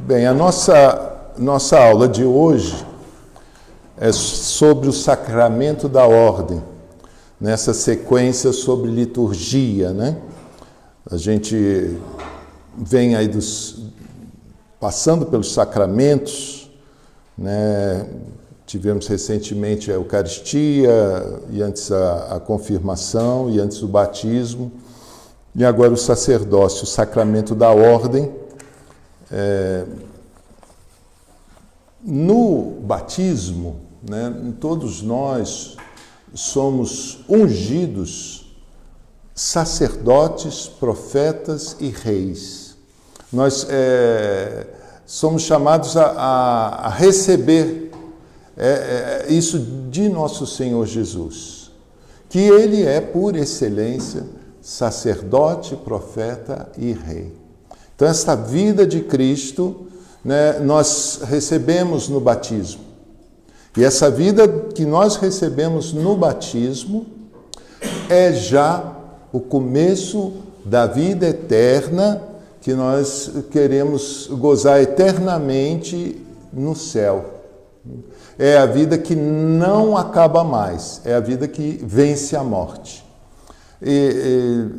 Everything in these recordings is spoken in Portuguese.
Bem, a nossa aula de hoje é sobre o sacramento da ordem, nessa sequência sobre liturgia, né? A gente vem aí passando pelos sacramentos, né? Tivemos recentemente a Eucaristia, e antes a confirmação, e antes o batismo, e agora o sacerdócio, o sacramento da ordem. No batismo, né, todos nós somos ungidos sacerdotes, profetas e reis. Nós somos chamados a receber isso de nosso Senhor Jesus, que Ele é, por excelência, sacerdote, profeta e rei. Então, esta vida de Cristo, né, nós recebemos no batismo. E essa vida que nós recebemos no batismo é já o começo da vida eterna que nós queremos gozar eternamente no céu. É a vida que não acaba mais, é a vida que vence a morte. E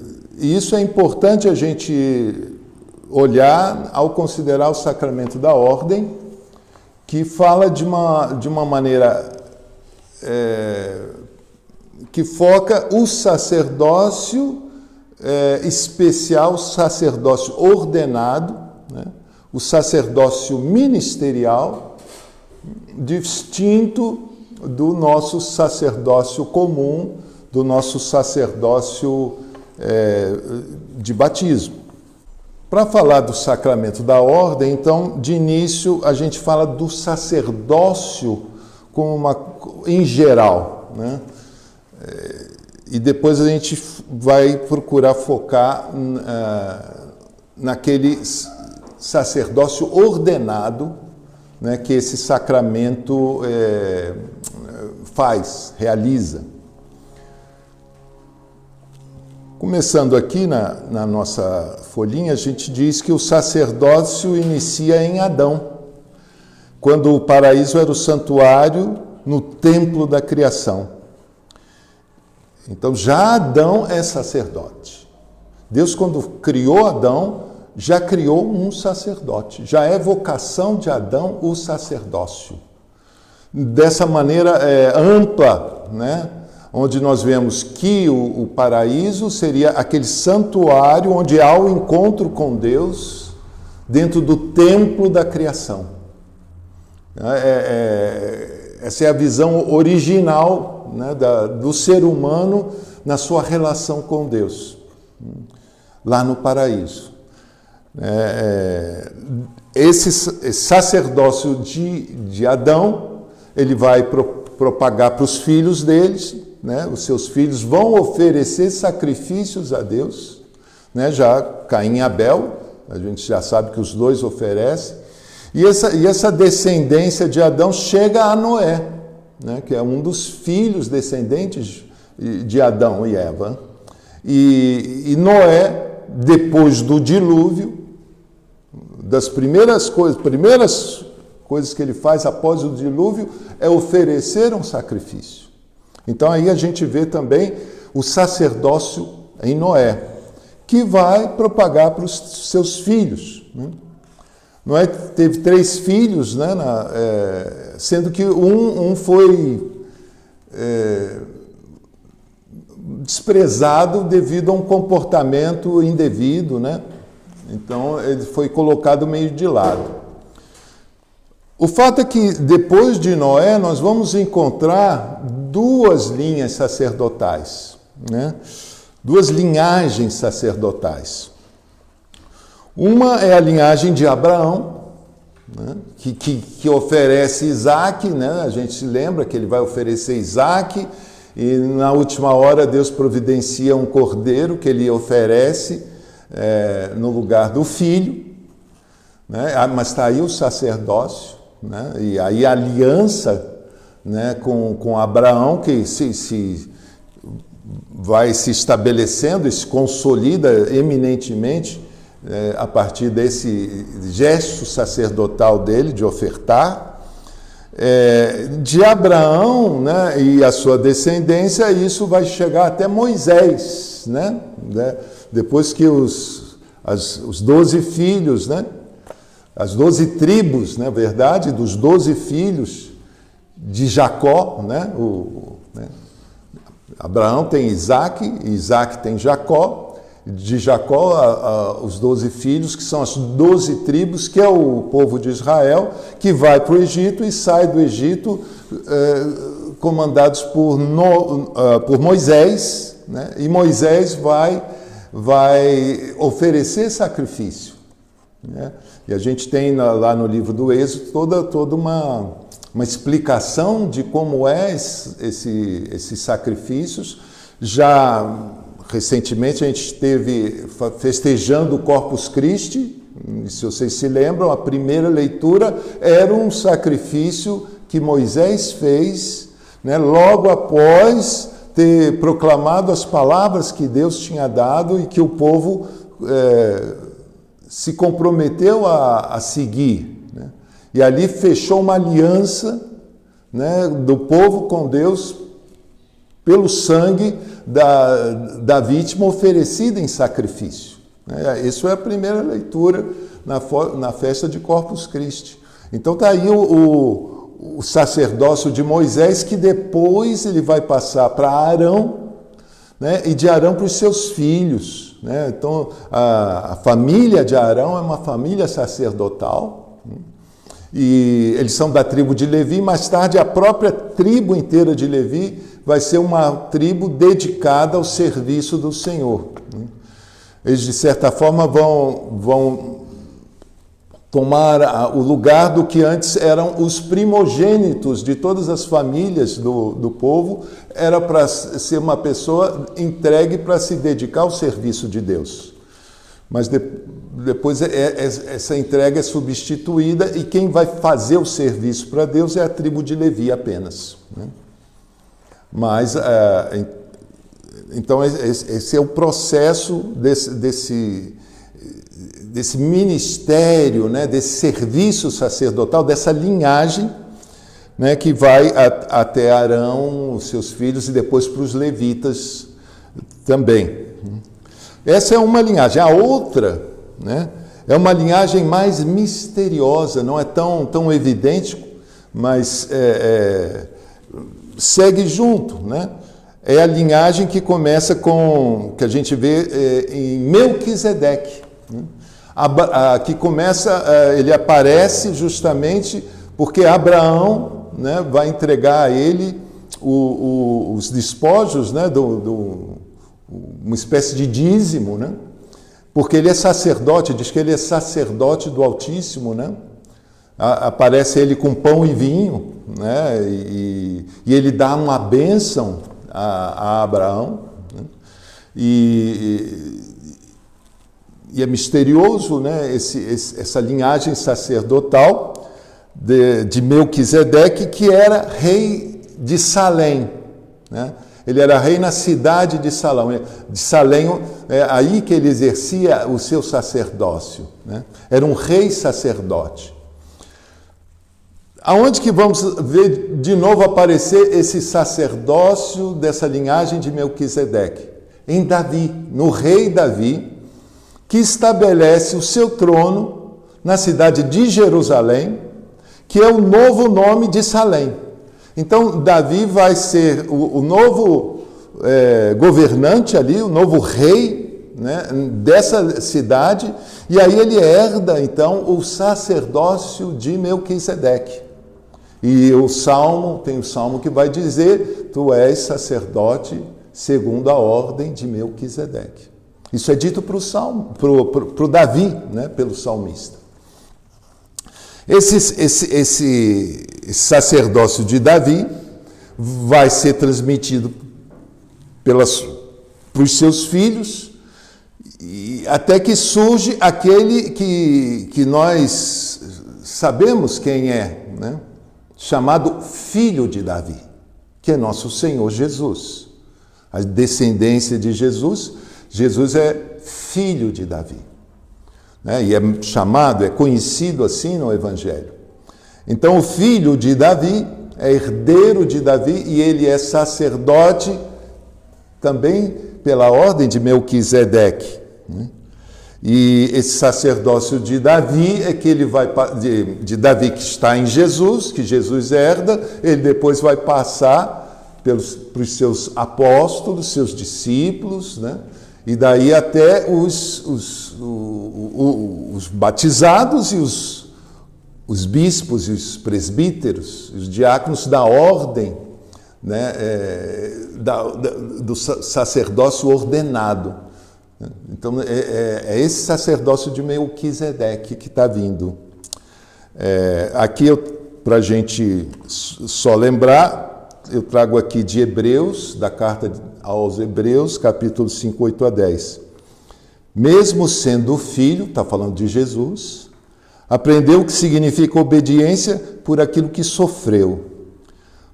isso é importante a gente olhar ao considerar o sacramento da ordem, que fala de uma maneira que foca o sacerdócio especial, o sacerdócio ordenado, né? O sacerdócio ministerial, distinto do nosso sacerdócio comum, do nosso sacerdócio de batismo. Para falar do sacramento da ordem, então, de início, a gente fala do sacerdócio em geral, né? E depois a gente vai procurar focar naquele sacerdócio ordenado, né, que esse sacramento realiza. Começando aqui na nossa folhinha, a gente diz que o sacerdócio inicia em Adão, quando o paraíso era o santuário no templo da criação. Então, já Adão é sacerdote. Deus, quando criou Adão, já criou um sacerdote. Já é vocação de Adão o sacerdócio. Dessa maneira ampla, né? Onde nós vemos que o paraíso seria aquele santuário onde há o encontro com Deus dentro do templo da criação. Essa é a visão original, né, do ser humano na sua relação com Deus, lá no paraíso. Esse sacerdócio de Adão, ele vai propagar para os filhos deles, né? Os seus filhos vão oferecer sacrifícios a Deus, né? Já Caim e Abel, a gente já sabe que os dois oferecem, e essa descendência de Adão chega a Noé, né? Que é um dos filhos descendentes de Adão e Eva. E Noé, depois do dilúvio, das primeiras coisas que ele faz após o dilúvio é oferecer um sacrifício. Então aí a gente vê também o sacerdócio em Noé, que vai propagar para os seus filhos, né? Noé teve 3 filhos, né? Sendo que um foi desprezado devido a um comportamento indevido, né? Então ele foi colocado meio de lado. O fato é que depois de Noé nós vamos encontrar 2 linhas sacerdotais, né? 2 linhagens sacerdotais. Uma é a linhagem de Abraão, né? que oferece Isaac, né? A gente se lembra que ele vai oferecer Isaac e na última hora Deus providencia um cordeiro que ele oferece no lugar do filho, né? Mas está aí o sacerdócio, né? E aí a aliança, né, com Abraão, que vai se estabelecendo e se consolida eminentemente a partir desse gesto sacerdotal dele, de ofertar. De Abraão, né, e a sua descendência, isso vai chegar até Moisés, né? Depois que os 12 filhos, né, as 12 tribos, na verdade, dos 12 filhos de Jacó, né, Abraão tem Isaac, Isaac tem Jacó, de Jacó os 12 filhos, que são as 12 tribos, que é o povo de Israel, que vai para o Egito e sai do Egito comandados por Moisés, né? E Moisés vai oferecer sacrifício, né? E a gente tem lá no livro do Êxodo toda uma explicação de como esses sacrifícios. Já recentemente a gente esteve festejando o Corpus Christi, se vocês se lembram, a primeira leitura era um sacrifício que Moisés fez, né, logo após ter proclamado as palavras que Deus tinha dado e que o povo se comprometeu a seguir, né? E ali fechou uma aliança, né, do povo com Deus pelo sangue da vítima oferecida em sacrifício. Isso é a primeira leitura na festa de Corpus Christi. Então está aí o sacerdócio de Moisés, que depois ele vai passar para Arão, né, e de Arão para os seus filhos, né? Então a família de Arão é uma família sacerdotal, né? E eles são da tribo de Levi. Mais tarde a própria tribo inteira de Levi vai ser uma tribo dedicada ao serviço do Senhor. Eles, de certa forma, vão tomar o lugar do que antes eram os primogênitos de todas as famílias do povo. Era para ser uma pessoa entregue para se dedicar ao serviço de Deus. Mas depois essa entrega é substituída e quem vai fazer o serviço para Deus é a tribo de Levi apenas, né? Mas, então, esse é o processo desse ministério, né, desse serviço sacerdotal, dessa linhagem, né, que vai até Arão, os seus filhos, e depois para os levitas também. Essa é uma linhagem. A outra, né, é uma linhagem mais misteriosa, não é tão evidente, mas segue junto, né? É a linhagem que começa com, que a gente vê em Melquisedeque, né? Que começa, ele aparece justamente porque Abraão, né, vai entregar a ele os despojos, né, uma espécie de dízimo, né? Porque ele é sacerdote, diz que ele é sacerdote do Altíssimo, né? Aparece ele com pão e vinho, né? E ele dá uma bênção a Abraão, né? E é misterioso, né, essa linhagem sacerdotal de Melquisedeque, que era rei de Salém, né? Ele era rei na cidade de Salém. É aí que ele exercia o seu sacerdócio, né? Era um rei sacerdote. Aonde que vamos ver de novo aparecer esse sacerdócio dessa linhagem de Melquisedeque? Em Davi, no rei Davi, que estabelece o seu trono na cidade de Jerusalém, que é o novo nome de Salém. Então, Davi vai ser o novo governante ali, o novo rei, né, dessa cidade, e aí ele herda, então, o sacerdócio de Melquisedeque. E tem o salmo que vai dizer: tu és sacerdote segundo a ordem de Melquisedeque. Isso é dito para o Davi, né, pelo salmista. Esse sacerdócio de Davi vai ser transmitido para os seus filhos, até que surge aquele que nós sabemos quem é, né? Chamado Filho de Davi, que é nosso Senhor Jesus. A descendência de Jesus, Jesus é filho de Davi. né? E é chamado, é conhecido assim no Evangelho. Então o filho de Davi é herdeiro de Davi e ele é sacerdote também pela ordem de Melquisedeque, né? E esse sacerdócio de Davi é que ele vai de Davi que está em Jesus, que Jesus herda, ele depois vai passar para os seus apóstolos, seus discípulos, né? E daí até os batizados e os bispos e os presbíteros, os diáconos da ordem, né? Do sacerdócio ordenado. Então, é esse sacerdócio de Melquisedeque que está vindo. Aqui, para a gente só lembrar, eu trago aqui de Hebreus, da carta aos Hebreus, capítulo 5, 8 a 10. Mesmo sendo filho, está falando de Jesus, aprendeu o que significa obediência por aquilo que sofreu.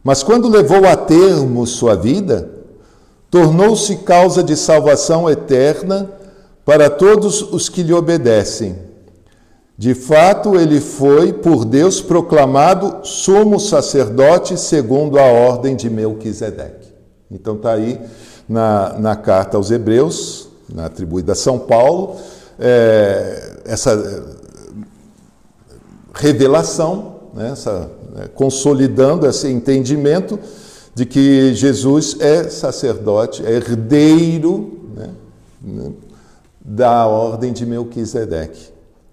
Mas quando levou a termo sua vida, tornou-se causa de salvação eterna para todos os que lhe obedecem. De fato, ele foi, por Deus, proclamado sumo sacerdote segundo a ordem de Melquisedeque. Então está aí na carta aos Hebreus, atribuída a São Paulo, essa revelação, né, consolidando esse entendimento de que Jesus é sacerdote, é herdeiro, né, da ordem de Melquisedeque.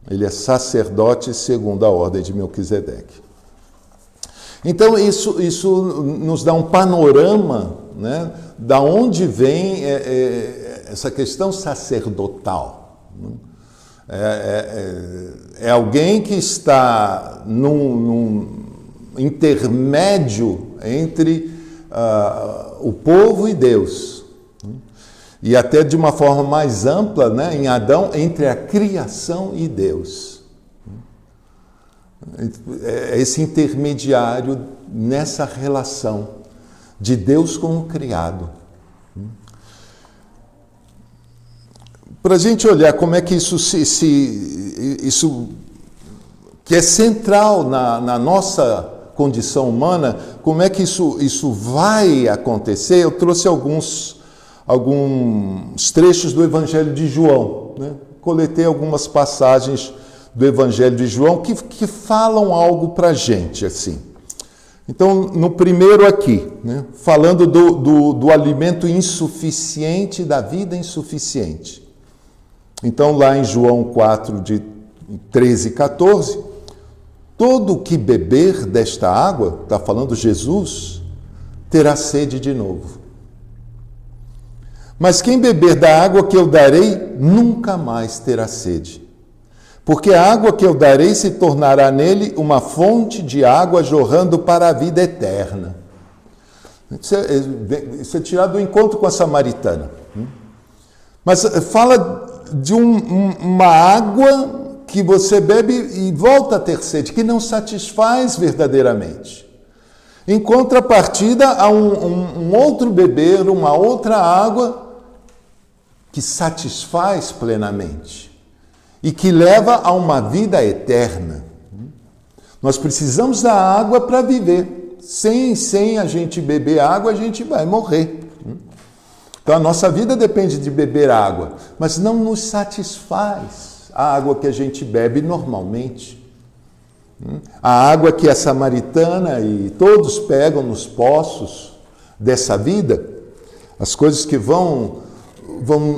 Ele é sacerdote segundo a ordem de Melquisedeque. Então, isso nos dá um panorama, né, da onde vem essa questão sacerdotal. É alguém que está num intermédio entre o povo e Deus. E até de uma forma mais ampla, né, em Adão, entre a criação e Deus. É esse intermediário nessa relação de Deus com o criado. Para a gente olhar como é que isso que é central na nossa condição humana, como é que isso vai acontecer, eu trouxe alguns trechos do Evangelho de João, né? Coletei algumas passagens do Evangelho de João que falam algo para a gente, assim. Então, no primeiro aqui, né? Falando do alimento insuficiente, da vida insuficiente. Então, lá em João 4, de 13 e 14, todo que beber desta água, está falando Jesus, terá sede de novo. Mas quem beber da água que eu darei, nunca mais terá sede. Porque a água que eu darei se tornará nele uma fonte de água jorrando para a vida eterna. Isso é tirado do encontro com a samaritana. Mas fala de uma água que você bebe e volta a ter sede, que não satisfaz verdadeiramente. Em contrapartida, há um outro beber, uma outra água que satisfaz plenamente e que leva a uma vida eterna. Nós precisamos da água para viver. Sem a gente beber água, a gente vai morrer. Então, a nossa vida depende de beber água, mas não nos satisfaz a água que a gente bebe normalmente. A água que a samaritana e todos pegam nos poços dessa vida, as coisas que vão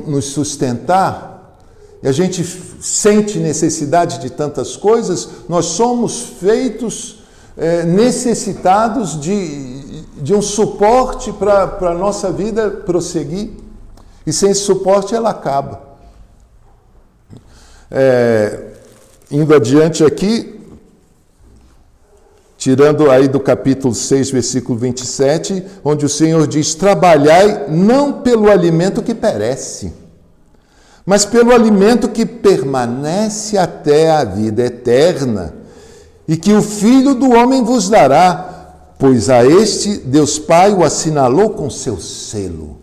nos sustentar, e a gente sente necessidade de tantas coisas, nós somos feitos necessitados de um suporte para a nossa vida prosseguir, e sem esse suporte ela acaba. Indo adiante aqui, tirando aí do capítulo 6, versículo 27, onde o Senhor diz: trabalhai não pelo alimento que perece, mas pelo alimento que permanece até a vida eterna, e que o Filho do Homem vos dará, pois a este Deus Pai o assinalou com seu selo.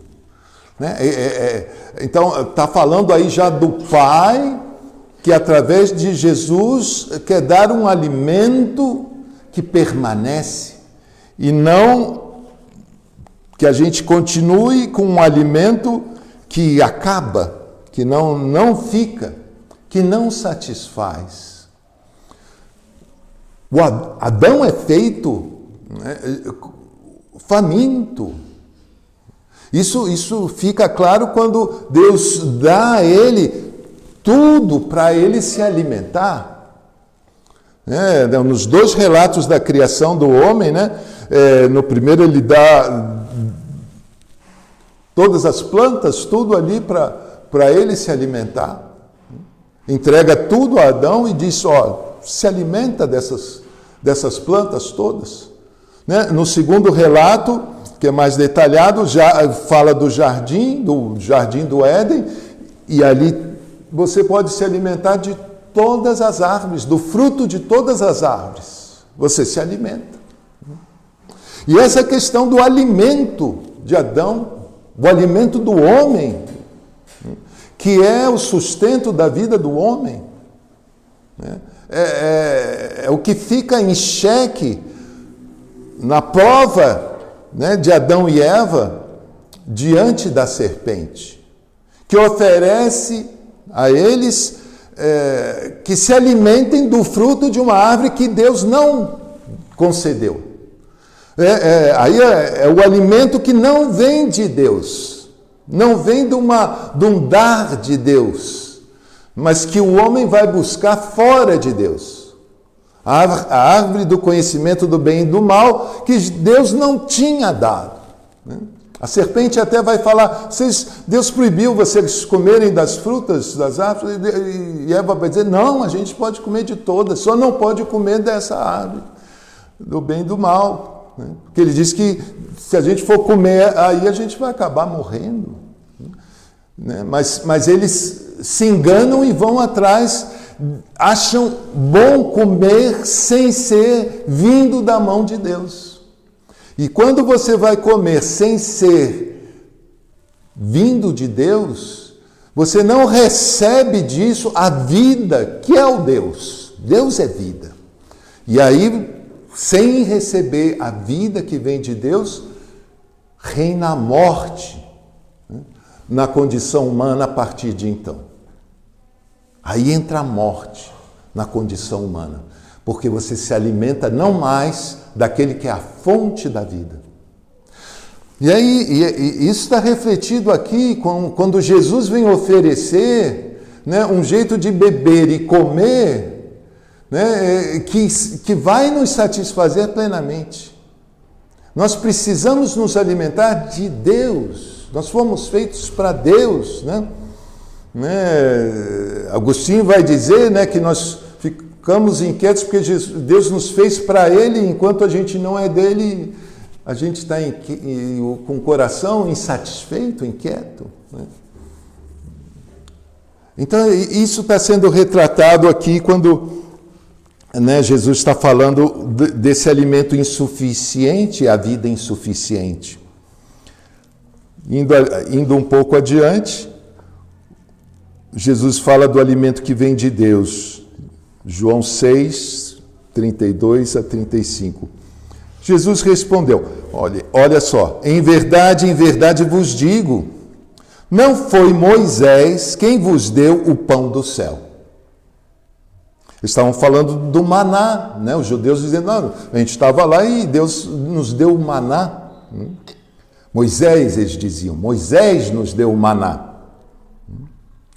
Né? Então, está falando aí já do Pai que através de Jesus quer dar um alimento que permanece e não que a gente continue com um alimento que acaba, que não fica, que não satisfaz. O Adão é feito, né, faminto. Isso fica claro quando Deus dá a ele tudo para ele se alimentar. Nos dois relatos da criação do homem, né? No primeiro ele dá todas as plantas, tudo ali para ele se alimentar. Entrega tudo a Adão e diz, se alimenta dessas plantas todas. Né? No segundo relato, que é mais detalhado, já fala do jardim do Éden, e ali você pode se alimentar de todas as árvores, do fruto de todas as árvores. Você se alimenta. E essa questão do alimento de Adão, o alimento do homem, que é o sustento da vida do homem, é o que fica em xeque na prova, né, de Adão e Eva diante da serpente, que oferece a eles que se alimentem do fruto de uma árvore que Deus não concedeu. Aí é o alimento que não vem de Deus, não vem de um dar de Deus, mas que o homem vai buscar fora de Deus. A árvore do conhecimento do bem e do mal, que Deus não tinha dado. A serpente até vai falar, Deus proibiu vocês comerem das frutas das árvores, e Eva vai dizer, não, a gente pode comer de todas, só não pode comer dessa árvore, do bem e do mal. Porque ele diz que se a gente for comer, aí a gente vai acabar morrendo. Mas eles se enganam e vão atrás, acham bom comer sem ser vindo da mão de Deus. E quando você vai comer sem ser vindo de Deus, você não recebe disso a vida que é o Deus. Deus é vida. E aí, sem receber a vida que vem de Deus, reina a morte, né, na condição humana a partir de então. Aí entra a morte na condição humana, porque você se alimenta não mais daquele que é a fonte da vida. E aí, isso está refletido aqui quando Jesus vem oferecer, né, um jeito de beber e comer, né, que vai nos satisfazer plenamente. Nós precisamos nos alimentar de Deus. Nós fomos feitos para Deus, né? Agostinho vai dizer, né, que nós ficamos inquietos porque Deus nos fez para Ele, enquanto a gente não é dele, a gente está com o coração insatisfeito, inquieto. Né? Então, isso está sendo retratado aqui quando, né, Jesus está falando desse alimento insuficiente, a vida insuficiente. Indo um pouco adiante, Jesus fala do alimento que vem de Deus. João 6, 32 a 35. Jesus respondeu, olha só, em verdade vos digo, não foi Moisés quem vos deu o pão do céu. Estavam falando do maná, né? Os judeus dizendo, não, a gente estava lá e Deus nos deu o maná. Moisés, eles diziam, Moisés nos deu o maná.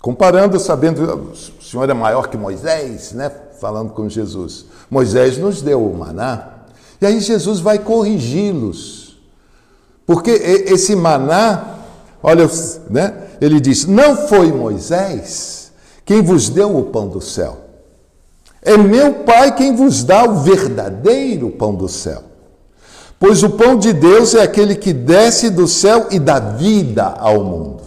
Comparando, sabendo, o Senhor é maior que Moisés, né? Falando com Jesus. Moisés nos deu o maná. E aí Jesus vai corrigi-los. Porque esse maná, olha, né? Ele diz, não foi Moisés quem vos deu o pão do céu. É meu Pai quem vos dá o verdadeiro pão do céu. Pois o pão de Deus é aquele que desce do céu e dá vida ao mundo.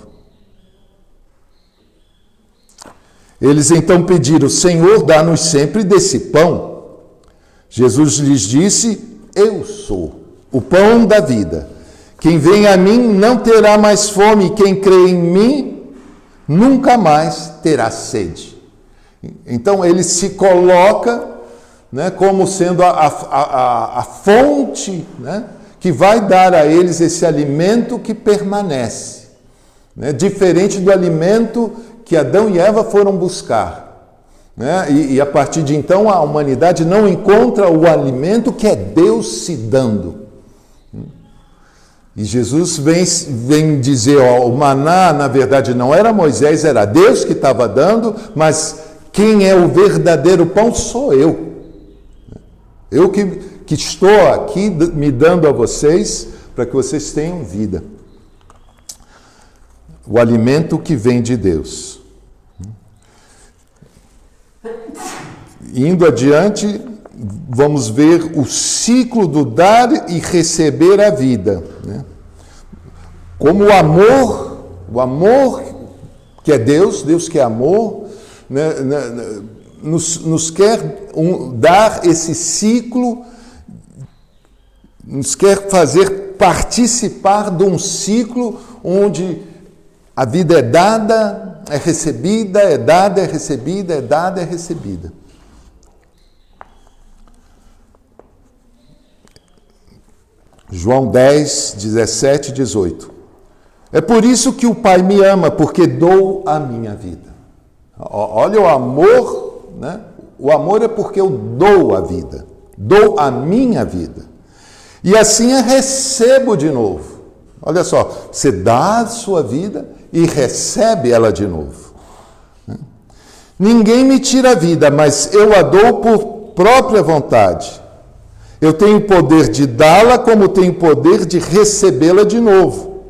Eles então pediram, Senhor, dá-nos sempre desse pão. Jesus lhes disse, eu sou o pão da vida. Quem vem a mim não terá mais fome, e quem crê em mim nunca mais terá sede. Então ele se coloca, né, como sendo a fonte, né, que vai dar a eles esse alimento que permanece, né, diferente do alimento que Adão e Eva foram buscar, né, e a partir de então a humanidade não encontra o alimento que é Deus se dando. E Jesus vem dizer, ó, o maná na verdade não era Moisés, era Deus que estava dando, mas quem é o verdadeiro pão sou eu. Eu que estou aqui me dando a vocês para que vocês tenham vida. O alimento que vem de Deus. Indo adiante, vamos ver o ciclo do dar e receber a vida, né? Como o amor que é Deus que é amor, né, nos quer dar esse ciclo, nos quer fazer participar de um ciclo onde a vida é dada, é recebida, é dada, é recebida, é dada, é recebida. João 10, 17 e 18. É por isso que o Pai me ama, porque dou a minha vida. Olha o amor, né? O amor é porque eu dou a vida, dou a minha vida. E assim a recebo de novo. Olha só, você dá a sua vida e recebe ela de novo. Ninguém me tira a vida, mas eu a dou por própria vontade. Eu tenho poder de dá-la, como tenho poder de recebê-la de novo.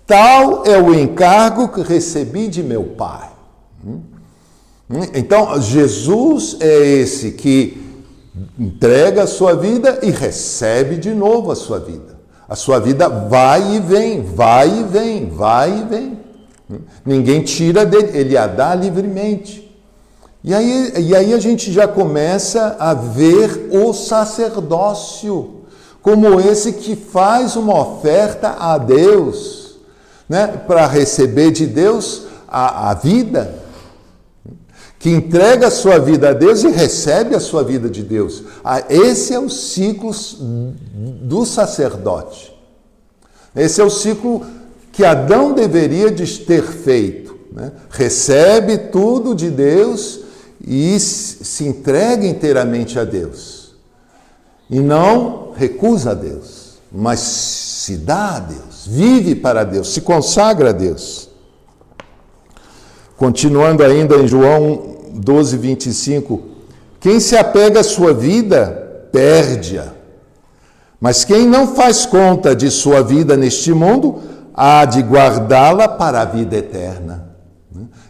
Tal é o encargo que recebi de meu Pai. Então, Jesus é esse que entrega a sua vida e recebe de novo a sua vida. A sua vida vai e vem, vai e vem, vai e vem. Ninguém tira dele, ele a dá livremente. E aí a gente já começa a ver o sacerdócio como esse que faz uma oferta a Deus, né, para receber de Deus a vida, que entrega a sua vida a Deus e recebe a sua vida de Deus. Esse é o ciclo do sacerdote. Esse é o ciclo que Adão deveria de ter feito, né? Recebe tudo de Deus e se entrega inteiramente a Deus. E não recusa a Deus, mas se dá a Deus, vive para Deus, se consagra a Deus. Continuando ainda em João 12, 25, quem se apega à sua vida, perde-a. Mas quem não faz conta de sua vida neste mundo, há de guardá-la para a vida eterna.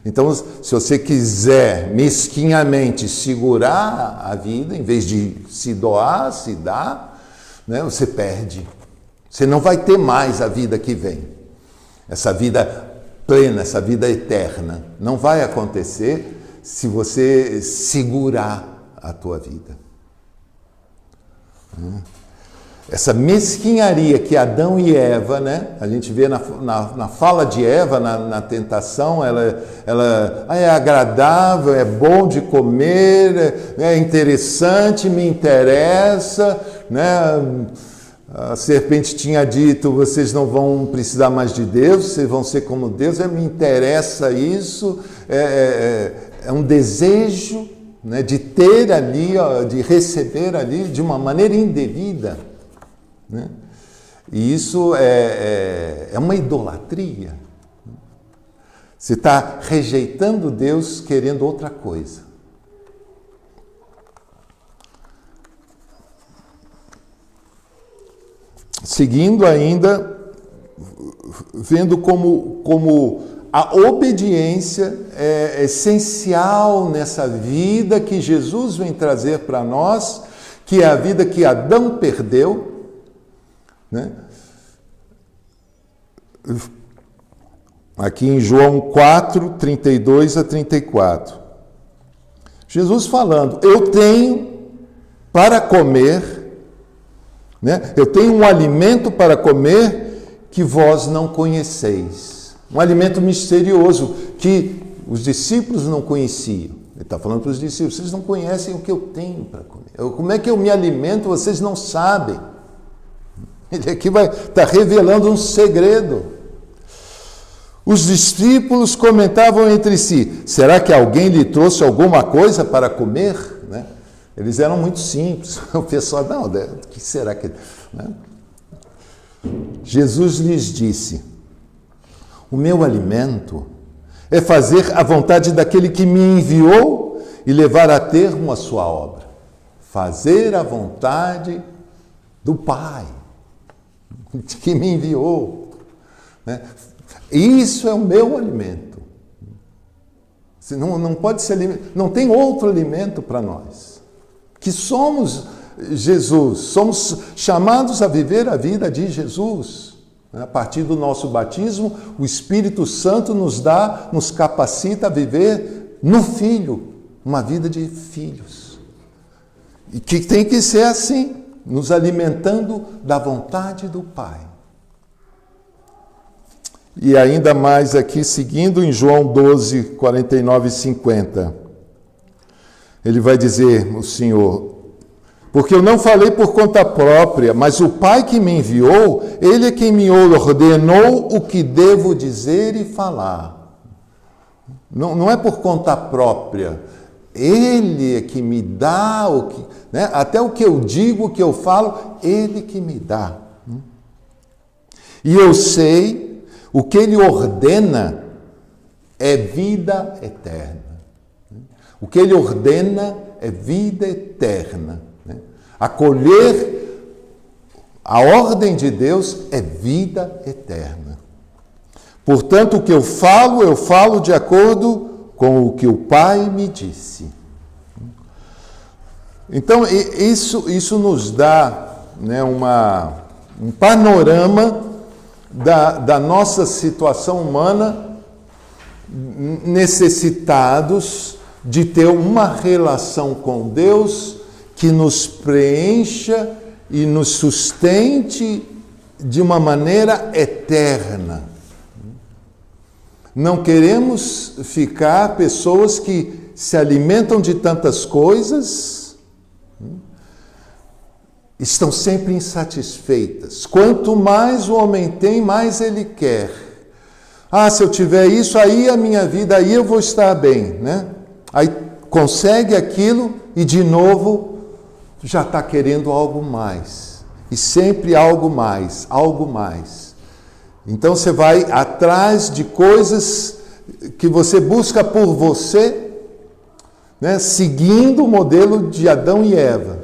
Então, se você quiser mesquinhamente segurar a vida, em vez de se doar, se dar, né, você perde. Você não vai ter mais a vida que vem. Essa vida plena, essa vida eterna. Não vai acontecer se você segurar a tua vida. Essa mesquinharia que Adão e Eva, né? A gente vê na fala de Eva, na tentação, ela é agradável, é bom de comer, é interessante, me interessa, né? A serpente tinha dito, vocês não vão precisar mais de Deus, vocês vão ser como Deus, me interessa isso, é um desejo, né, de ter ali, de receber ali de uma maneira indevida. Né? E isso é uma idolatria. Você está rejeitando Deus querendo outra coisa. Seguindo ainda, vendo como a obediência é essencial nessa vida que Jesus vem trazer para nós, que é a vida que Adão perdeu, né? Aqui em João 4, 32 a 34. Jesus falando, eu tenho para comer, né? Eu tenho um alimento para comer que vós não conheceis. Um alimento misterioso que os discípulos não conheciam. Ele está falando para os discípulos, vocês não conhecem o que eu tenho para comer. Como é que eu me alimento, vocês não sabem. Ele aqui vai estar revelando um segredo. Os discípulos comentavam entre si, será que alguém lhe trouxe alguma coisa para comer? Né? Eles eram muito simples. O pessoal, não, o que será que... Né? Jesus lhes disse, o meu alimento é fazer a vontade daquele que me enviou e levar a termo a sua obra. Fazer a vontade do Pai, que me enviou. Né? Isso é o meu alimento. Não pode ser, não tem outro alimento para nós. Que somos Jesus, somos chamados a viver a vida de Jesus. A partir do nosso batismo, o Espírito Santo nos capacita a viver no Filho, uma vida de filhos. E que tem que ser assim, nos alimentando da vontade do Pai. E ainda mais aqui, seguindo em João 12, 49 e 50, ele vai dizer, o Senhor, porque eu não falei por conta própria, mas o Pai que me enviou, Ele é quem me ordenou o que devo dizer e falar. Não é por conta própria. Ele é que me dá, né? Até o que eu digo, o que eu falo, Ele que me dá. E eu sei, o que Ele ordena é vida eterna. O que Ele ordena é vida eterna. Acolher a ordem de Deus é vida eterna. Portanto, o que eu falo de acordo com o que o Pai me disse. Então, isso nos dá, né, um panorama da nossa situação humana, necessitados de ter uma relação com Deus que nos preencha e nos sustente de uma maneira eterna. Não queremos ficar pessoas que se alimentam de tantas coisas, estão sempre insatisfeitas. Quanto mais o homem tem, mais ele quer. Se eu tiver isso, aí a minha vida, aí eu vou estar bem, né? Aí consegue aquilo e de novo já está querendo algo mais. E sempre algo mais, algo mais. Então você vai atrás de coisas que você busca por você, né, seguindo o modelo de Adão e Eva,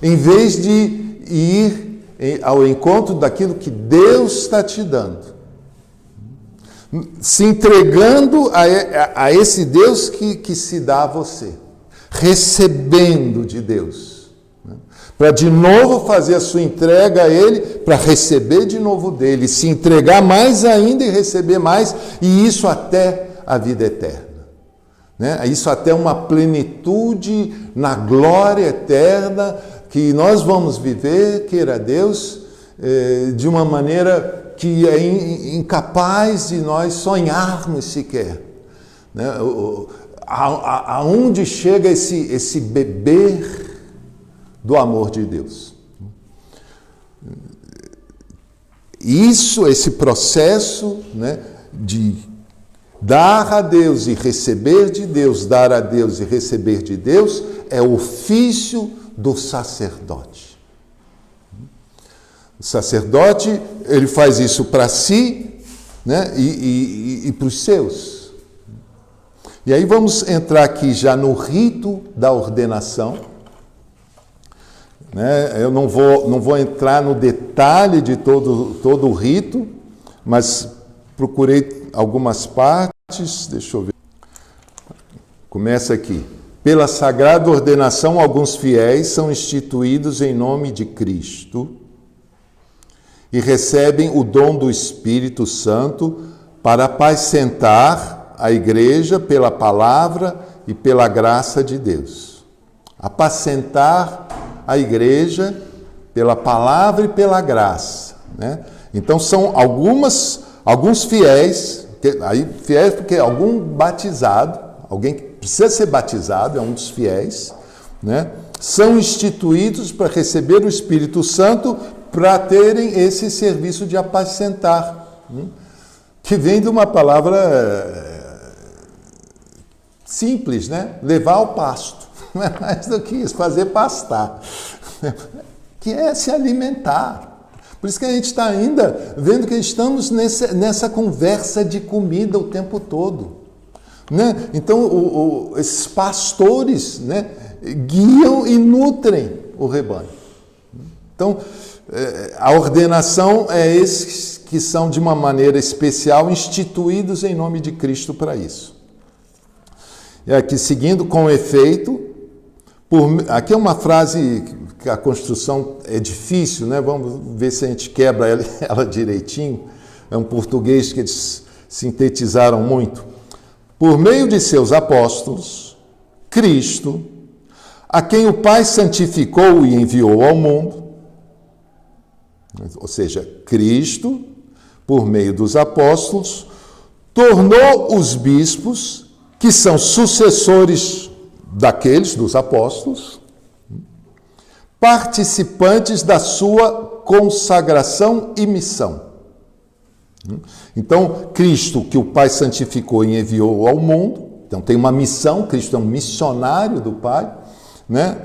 em vez de ir ao encontro daquilo que Deus está te dando. Se entregando a esse Deus que se dá a você. Recebendo de Deus. Para de novo fazer a sua entrega a Ele, para receber de novo dele, se entregar mais ainda e receber mais, e isso até a vida eterna. Né? Isso até uma plenitude na glória eterna, que nós vamos viver, queira Deus, de uma maneira que é incapaz de nós sonharmos sequer. Né? Aonde chega esse beber do amor de Deus. Esse processo, né, de dar a Deus e receber de Deus, dar a Deus e receber de Deus, é o ofício do sacerdote. O sacerdote, ele faz isso para si, né, e para os seus. E aí vamos entrar aqui já no rito da ordenação. Eu não vou entrar no detalhe de todo o rito, mas procurei algumas partes, deixa eu ver. Começa aqui. Pela sagrada ordenação, alguns fiéis são instituídos em nome de Cristo e recebem o dom do Espírito Santo para apacentar a igreja pela palavra e pela graça de Deus. Apacentar a igreja pela palavra e pela graça, né? Então são alguns fiéis, fiéis porque algum batizado, alguém que precisa ser batizado, é um dos fiéis, né? São instituídos para receber o Espírito Santo para terem esse serviço de apacentar, que vem de uma palavra simples, né? Levar ao pasto. Não é mais do que isso, fazer pastar, que é se alimentar. Por isso que a gente está ainda vendo que estamos nessa conversa de comida o tempo todo, né? Então, esses pastores, né, guiam e nutrem o rebanho. Então, a ordenação é esses que são, de uma maneira especial, instituídos em nome de Cristo para isso. E aqui, seguindo, com efeito, aqui é uma frase que a construção é difícil, né? Vamos ver se a gente quebra ela direitinho. É um português que eles sintetizaram muito. Por meio de seus apóstolos, Cristo, a quem o Pai santificou e enviou ao mundo, ou seja, Cristo, por meio dos apóstolos, tornou os bispos, que são sucessores dos apóstolos, participantes da sua consagração e missão. Então, Cristo, que o Pai santificou e enviou ao mundo, então tem uma missão, Cristo é um missionário do Pai, né?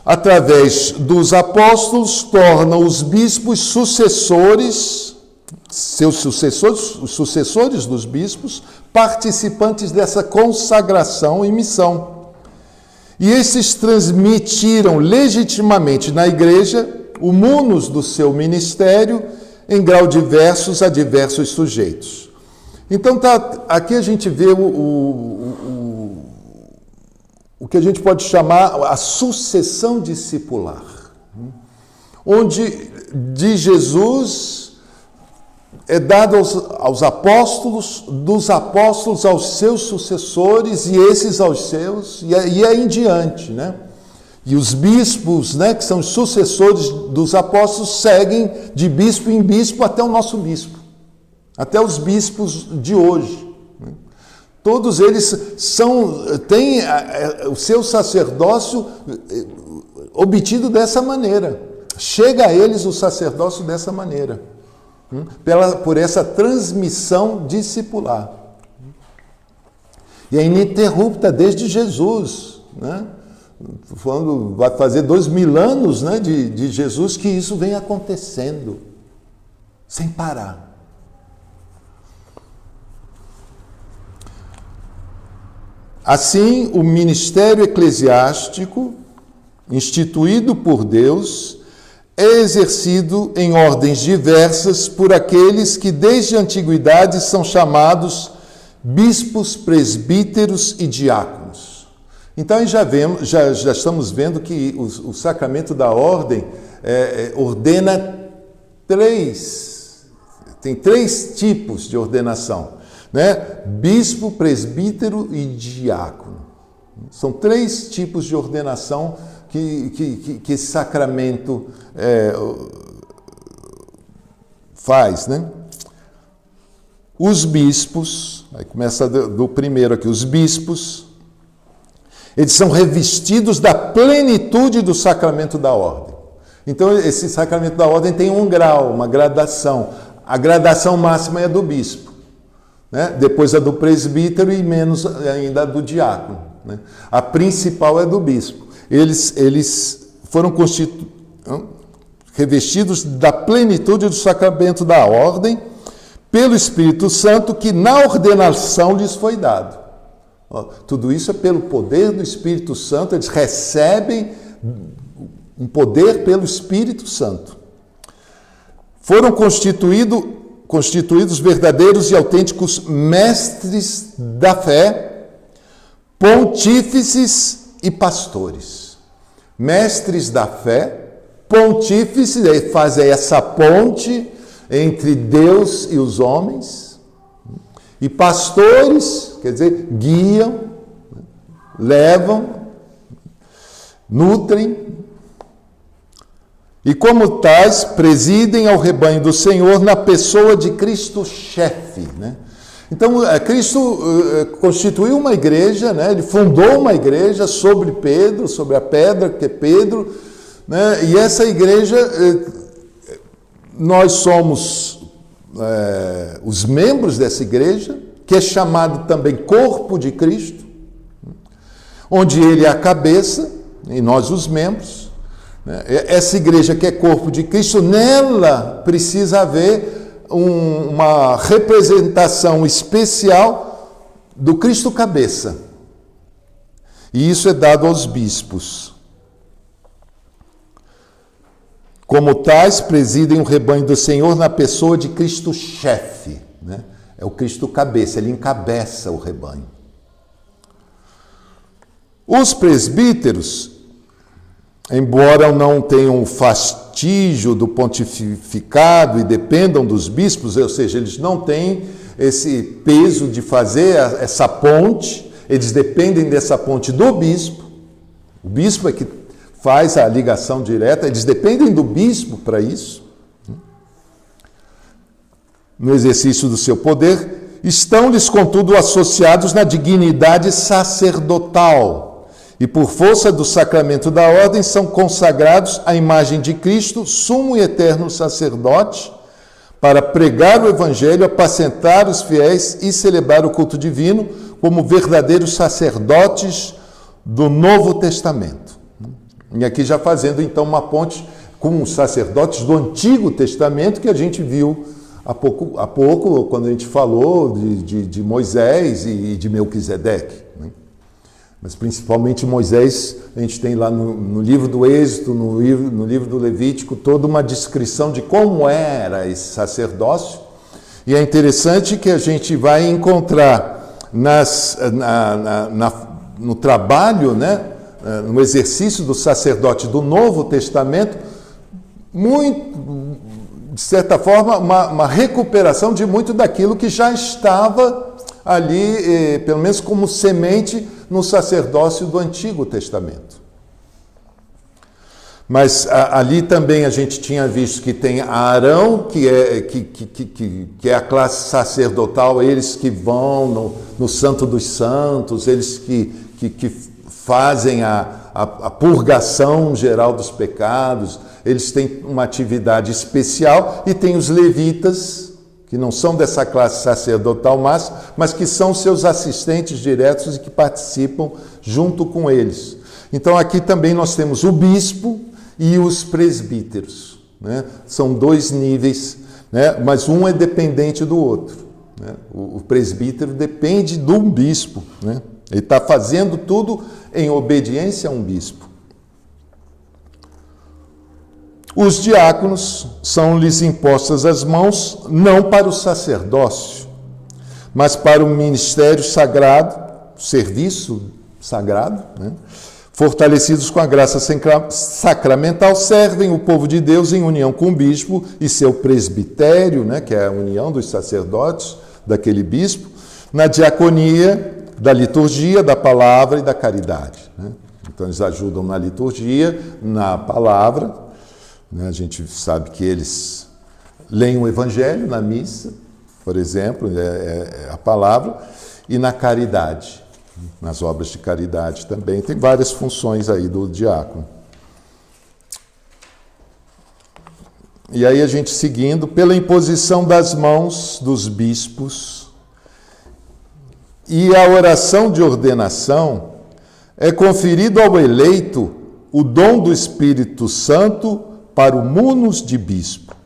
Através dos apóstolos, torna os bispos sucessores, seus sucessores, os sucessores dos bispos, participantes dessa consagração e missão. E esses transmitiram legitimamente na igreja o munus do seu ministério em grau diversos a diversos sujeitos. Então, aqui a gente vê o que a gente pode chamar a sucessão discipular, onde de Jesus é dado aos apóstolos, dos apóstolos aos seus sucessores, e esses aos seus, e aí em diante, né? E os bispos, né, que são os sucessores dos apóstolos, seguem de bispo em bispo até o nosso bispo, até os bispos de hoje. Todos eles têm o seu sacerdócio obtido dessa maneira. Chega a eles o sacerdócio dessa maneira, por essa transmissão discipular. E é ininterrupta desde Jesus, né? Falando, vai fazer 2000 anos, né, de Jesus que isso vem acontecendo, sem parar. Assim, o ministério eclesiástico, instituído por Deus, é exercido em ordens diversas por aqueles que desde a antiguidade são chamados bispos, presbíteros e diáconos. Então, já estamos vendo que o sacramento da ordem ordena tem três tipos de ordenação, né? Bispo, presbítero e diácono. São três tipos de ordenação que esse sacramento faz, né? Os bispos, aí começa do primeiro aqui, os bispos, eles são revestidos da plenitude do sacramento da ordem. Então, esse sacramento da ordem tem um grau, uma gradação. A gradação máxima é a do bispo, né? Depois a do presbítero e menos ainda a do diácono, né? A principal é do bispo. Eles foram revestidos da plenitude do sacramento da ordem pelo Espírito Santo, que na ordenação lhes foi dado. Tudo isso é pelo poder do Espírito Santo, eles recebem um poder pelo Espírito Santo. Foram constituídos verdadeiros e autênticos mestres da fé, pontífices e pastores. Mestres da fé, pontífices, fazem essa ponte entre Deus e os homens, e pastores, quer dizer, guiam, levam, nutrem, e como tais, presidem ao rebanho do Senhor na pessoa de Cristo chefe, né? Então, Cristo constituiu uma igreja, né? Ele fundou uma igreja sobre Pedro, sobre a pedra que é Pedro, né? E essa igreja, nós somos os membros dessa igreja, que é chamado também corpo de Cristo, onde ele é a cabeça e nós os membros. Essa igreja que é corpo de Cristo, nela precisa haver uma representação especial do Cristo cabeça. E isso é dado aos bispos. Como tais, presidem o rebanho do Senhor na pessoa de Cristo chefe, né? É o Cristo cabeça, ele encabeça o rebanho. Os presbíteros, embora não tenham fastígio do pontificado e dependam dos bispos, ou seja, eles não têm esse peso de fazer essa ponte, eles dependem dessa ponte do bispo. O bispo é que faz a ligação direta, eles dependem do bispo para isso. No exercício do seu poder, estão-lhes, contudo, associados na dignidade sacerdotal e, por força do sacramento da ordem, são consagrados à imagem de Cristo, sumo e eterno sacerdote, para pregar o evangelho, apacentar os fiéis e celebrar o culto divino como verdadeiros sacerdotes do Novo Testamento. E aqui já fazendo, então, uma ponte com os sacerdotes do Antigo Testamento, que a gente viu há pouco quando a gente falou de Moisés e de Melquisedeque, né? Mas principalmente Moisés, a gente tem lá no livro do Êxodo, no livro do Levítico, toda uma descrição de como era esse sacerdócio. E é interessante que a gente vai encontrar no trabalho, né, no exercício do sacerdote do Novo Testamento, muito, de certa forma, uma recuperação de muito daquilo que já estava ali, pelo menos como semente, no sacerdócio do Antigo Testamento. Mas ali também a gente tinha visto que tem Arão, que é a classe sacerdotal, eles que vão no Santo dos Santos, eles que fazem a purgação geral dos pecados, eles têm uma atividade especial, e tem os levitas, que não são dessa classe sacerdotal, mas que são seus assistentes diretos e que participam junto com eles. Então aqui também nós temos o bispo e os presbíteros, né? São dois níveis, né? Mas um é dependente do outro, né? O presbítero depende de um bispo, né? Ele está fazendo tudo em obediência a um bispo. Os diáconos são-lhes impostas as mãos, não para o sacerdócio, mas para o ministério sagrado, serviço sagrado, né? Fortalecidos com a graça sacramental, servem o povo de Deus em união com o bispo e seu presbitério, né? Que é a união dos sacerdotes daquele bispo, na diaconia da liturgia, da palavra e da caridade, né? Então eles ajudam na liturgia, na palavra. A gente sabe que eles leem o Evangelho na missa, por exemplo, é a palavra, e na caridade, nas obras de caridade também. Tem várias funções aí do diácono. E aí a gente seguindo, pela imposição das mãos dos bispos e a oração de ordenação, é conferido ao eleito o dom do Espírito Santo para o munus de bispo.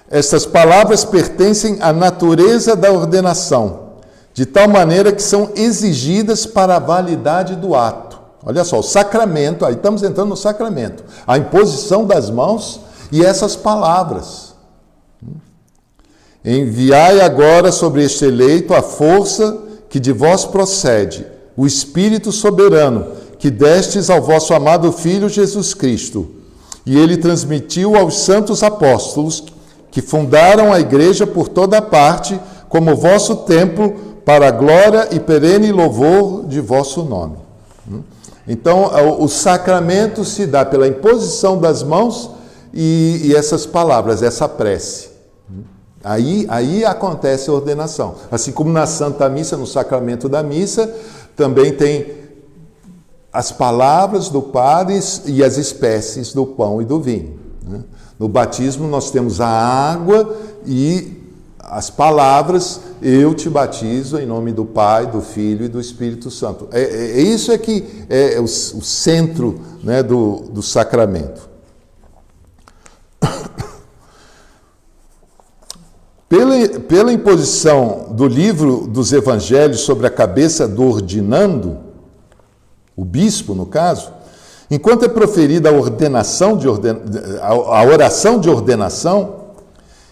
Estas palavras pertencem à natureza da ordenação, de tal maneira que são exigidas para a validade do ato. Olha só, o sacramento, aí estamos entrando no sacramento, a imposição das mãos e essas palavras. Enviai agora sobre este eleito a força que de vós procede, o Espírito soberano, que destes ao vosso amado Filho Jesus Cristo. E ele transmitiu aos santos apóstolos, que fundaram a igreja por toda parte, como vosso templo, para a glória e perene louvor de vosso nome. Então, o sacramento se dá pela imposição das mãos e essas palavras, essa prece. Aí acontece a ordenação. Assim como na Santa Missa, no sacramento da missa, também tem as palavras do padre e as espécies do pão e do vinho. Né? No batismo nós temos a água e as palavras, eu te batizo em nome do Pai, do Filho e do Espírito Santo. Isso que é o centro, né, do sacramento. Pela imposição do livro dos Evangelhos sobre a cabeça do ordinando, o bispo no caso, enquanto é proferida a oração de ordenação,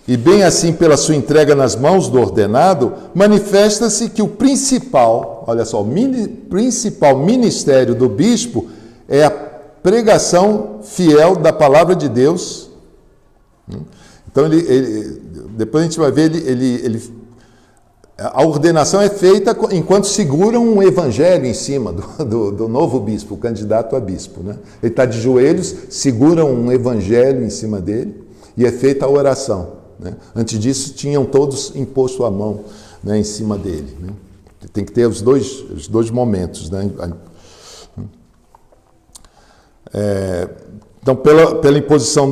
e bem assim pela sua entrega nas mãos do ordenado, manifesta-se que o principal, olha só, principal ministério do bispo é a pregação fiel da palavra de Deus. Então, depois a gente vai ver, a ordenação é feita enquanto seguram um evangelho em cima do novo bispo, o candidato a bispo. Né? Ele está de joelhos, seguram um evangelho em cima dele e é feita a oração. Né? Antes disso, tinham todos imposto a mão, né, em cima dele. Né? Tem que ter os dois momentos. Né? Então, pela imposição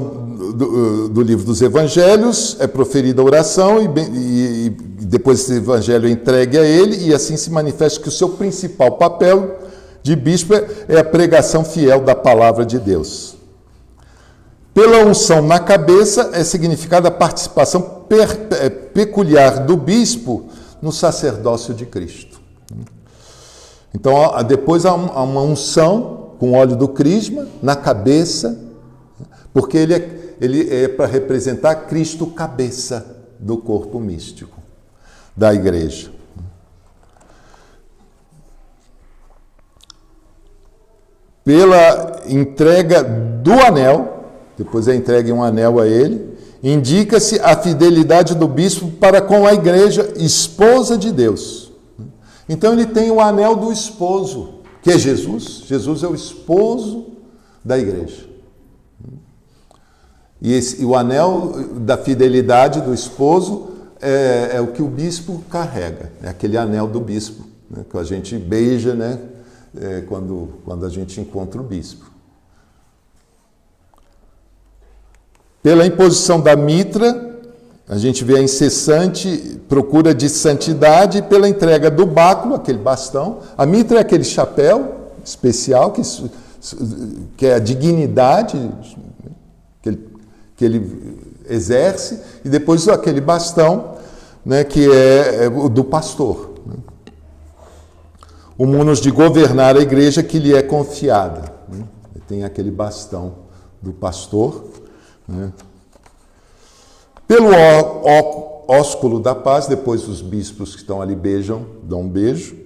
do livro dos Evangelhos, é proferida a oração e depois esse evangelho é entregue a ele, e assim se manifesta que o seu principal papel de bispo é a pregação fiel da palavra de Deus. Pela unção na cabeça é significada a participação peculiar do bispo no sacerdócio de Cristo. Então, depois há uma unção com óleo do crisma na cabeça, porque ele é para representar Cristo, cabeça do corpo místico da igreja. Pela entrega do anel, depois é entregue um anel a ele, indica-se a fidelidade do bispo para com a igreja, esposa de Deus. Então ele tem o anel do esposo, que é Jesus. Jesus é o esposo da igreja. E o anel da fidelidade do esposo é o que o bispo carrega, é aquele anel do bispo, né, que a gente beija, né, quando a gente encontra o bispo. Pela imposição da mitra, a gente vê a incessante procura de santidade, pela entrega do báculo, aquele bastão. A mitra é aquele chapéu especial que é a dignidade que ele exerce, e depois aquele bastão, né, que é o do pastor. Né? O munus de governar a igreja que lhe é confiada. Né? Tem aquele bastão do pastor. Né? Pelo ósculo da paz, depois os bispos que estão ali dão um beijo.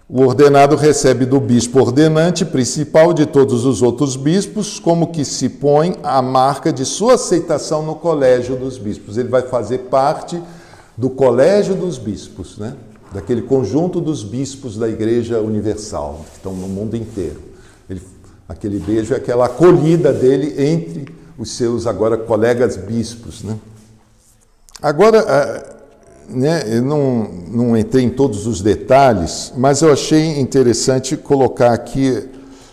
O ordenado recebe do bispo ordenante principal de todos os outros bispos, como que se põe a marca de sua aceitação no colégio dos bispos. Ele vai fazer parte do colégio dos bispos, né? Daquele conjunto dos bispos da Igreja Universal, que estão no mundo inteiro. Aquele beijo é aquela acolhida dele entre os seus agora colegas bispos. Né? Agora, né, eu não entrei em todos os detalhes, mas eu achei interessante colocar aqui,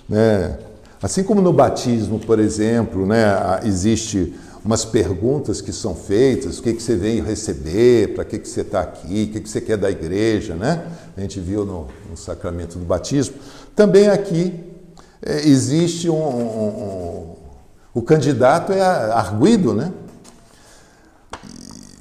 né, assim como no batismo, por exemplo, né, existe umas perguntas que são feitas: o que você veio receber, para que você está aqui, o que você quer da igreja, né? A gente viu no sacramento do batismo. Também aqui existe o candidato é arguido, né?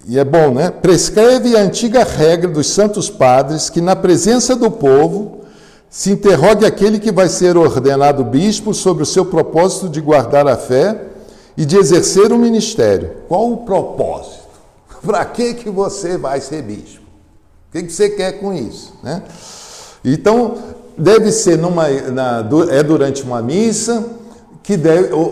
E é bom, né? Prescreve a antiga regra dos santos padres que, na presença do povo, se interrogue aquele que vai ser ordenado bispo sobre o seu propósito de guardar a fé e de exercer o ministério. Qual o propósito? Para que você vai ser bispo? O que você quer com isso? Né? Então, deve ser durante uma missa,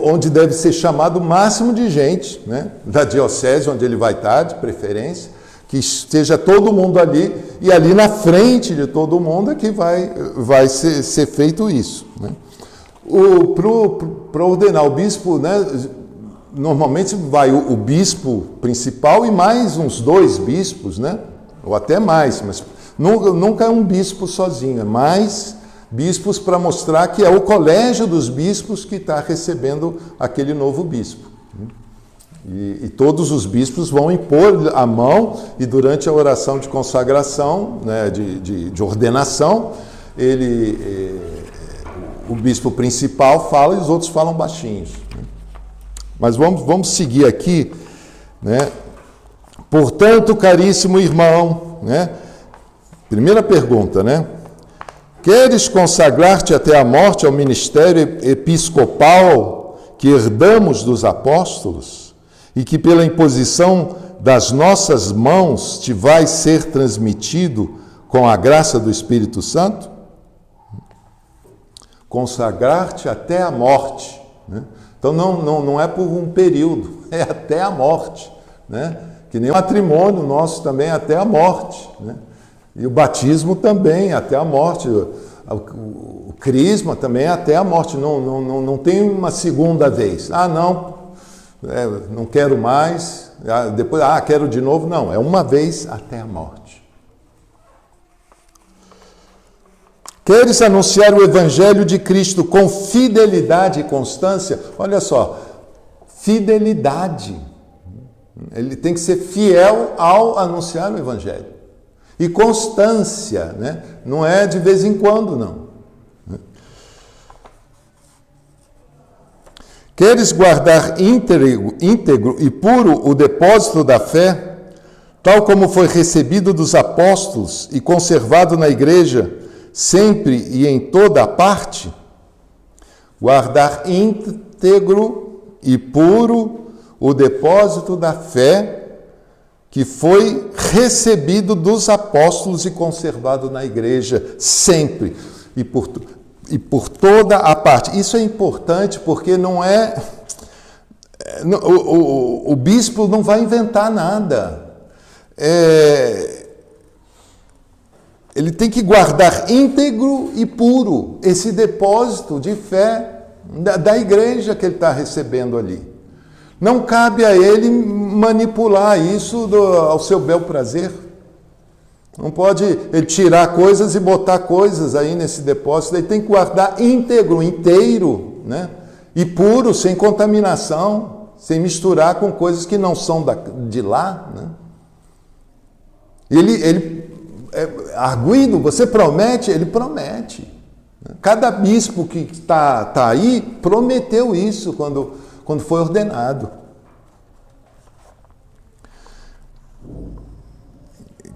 onde deve ser chamado o máximo de gente, né, da diocese onde ele vai estar, de preferência, que esteja todo mundo ali, e ali na frente de todo mundo é que vai ser feito isso. Né. Para ordenar o bispo, né, normalmente vai o bispo principal e mais uns 2 bispos, né? Ou até mais, mas nunca é um bispo sozinho, é mais bispos para mostrar que é o colégio dos bispos que está recebendo aquele novo bispo. E todos os bispos vão impor a mão e durante a oração de consagração, né, de ordenação, o bispo principal fala e os outros falam baixinhos. Mas vamos seguir aqui, né? Portanto, caríssimo irmão, né? Primeira pergunta, né? Queres consagrar-te até a morte ao ministério episcopal que herdamos dos apóstolos e que pela imposição das nossas mãos te vai ser transmitido com a graça do Espírito Santo? Consagrar-te até a morte, né? Então não é por um período, é até a morte, né? Que nem o matrimônio nosso também é até a morte, né? E o batismo também até a morte, o crisma também é até a morte, não tem uma segunda vez. Não quero mais, depois, quero de novo. Não, é uma vez até a morte. Queres anunciar o Evangelho de Cristo com fidelidade e constância? Olha só, fidelidade. Ele tem que ser fiel ao anunciar o Evangelho. E constância, né? Não é de vez em quando, não. Queres guardar íntegro e puro o depósito da fé, tal como foi recebido dos apóstolos e conservado na igreja, sempre e em toda a parte? Guardar íntegro e puro o depósito da fé que foi recebido dos apóstolos e conservado na igreja, sempre e por toda a parte. Isso é importante porque não é... O bispo não vai inventar nada. Ele tem que guardar íntegro e puro esse depósito de fé da igreja que ele está recebendo ali. Não cabe a ele manipular isso ao seu bel prazer. Não pode ele tirar coisas e botar coisas aí nesse depósito. Ele tem que guardar íntegro, inteiro, né? E puro, sem contaminação, sem misturar com coisas que não são de lá, né? Arguido, você promete? Ele promete. Cada bispo que está aí prometeu isso quando foi ordenado.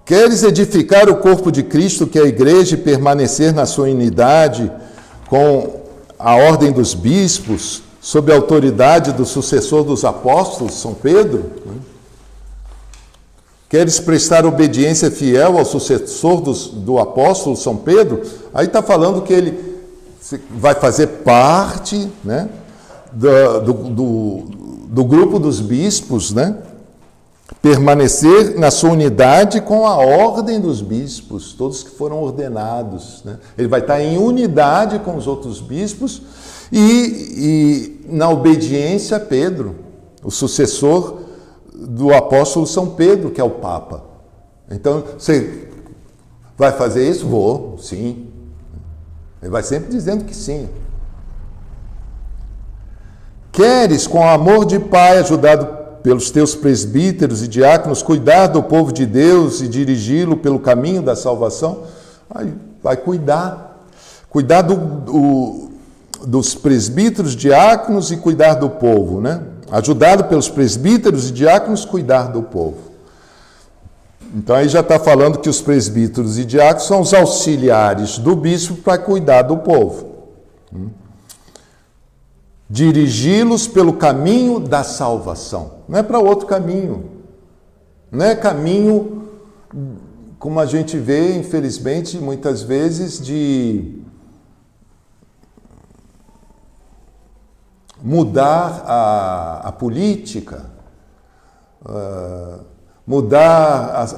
Queres edificar o corpo de Cristo, que é a igreja, e permanecer na sua unidade com a ordem dos bispos, sob a autoridade do sucessor dos apóstolos, São Pedro? Queres prestar obediência fiel ao sucessor do apóstolo São Pedro? Aí está falando que ele vai fazer parte, né, do grupo dos bispos, né? Permanecer na sua unidade com a ordem dos bispos, todos que foram ordenados, né? Ele vai estar em unidade com os outros bispos e na obediência a Pedro, o sucessor do apóstolo São Pedro, que é o Papa. Então, você vai fazer isso? Vou, sim. Ele vai sempre dizendo que sim. Queres, com amor de pai, ajudado pelos teus presbíteros e diáconos, cuidar do povo de Deus e dirigi-lo pelo caminho da salvação? Vai cuidar. Cuidar dos presbíteros, diáconos e cuidar do povo, né? Ajudado pelos presbíteros e diáconos, cuidar do povo. Então aí já está falando que os presbíteros e diáconos são os auxiliares do bispo para cuidar do povo. Dirigi-los pelo caminho da salvação. Não é para outro caminho. Não é caminho, como a gente vê, infelizmente, muitas vezes, de mudar a política, mudar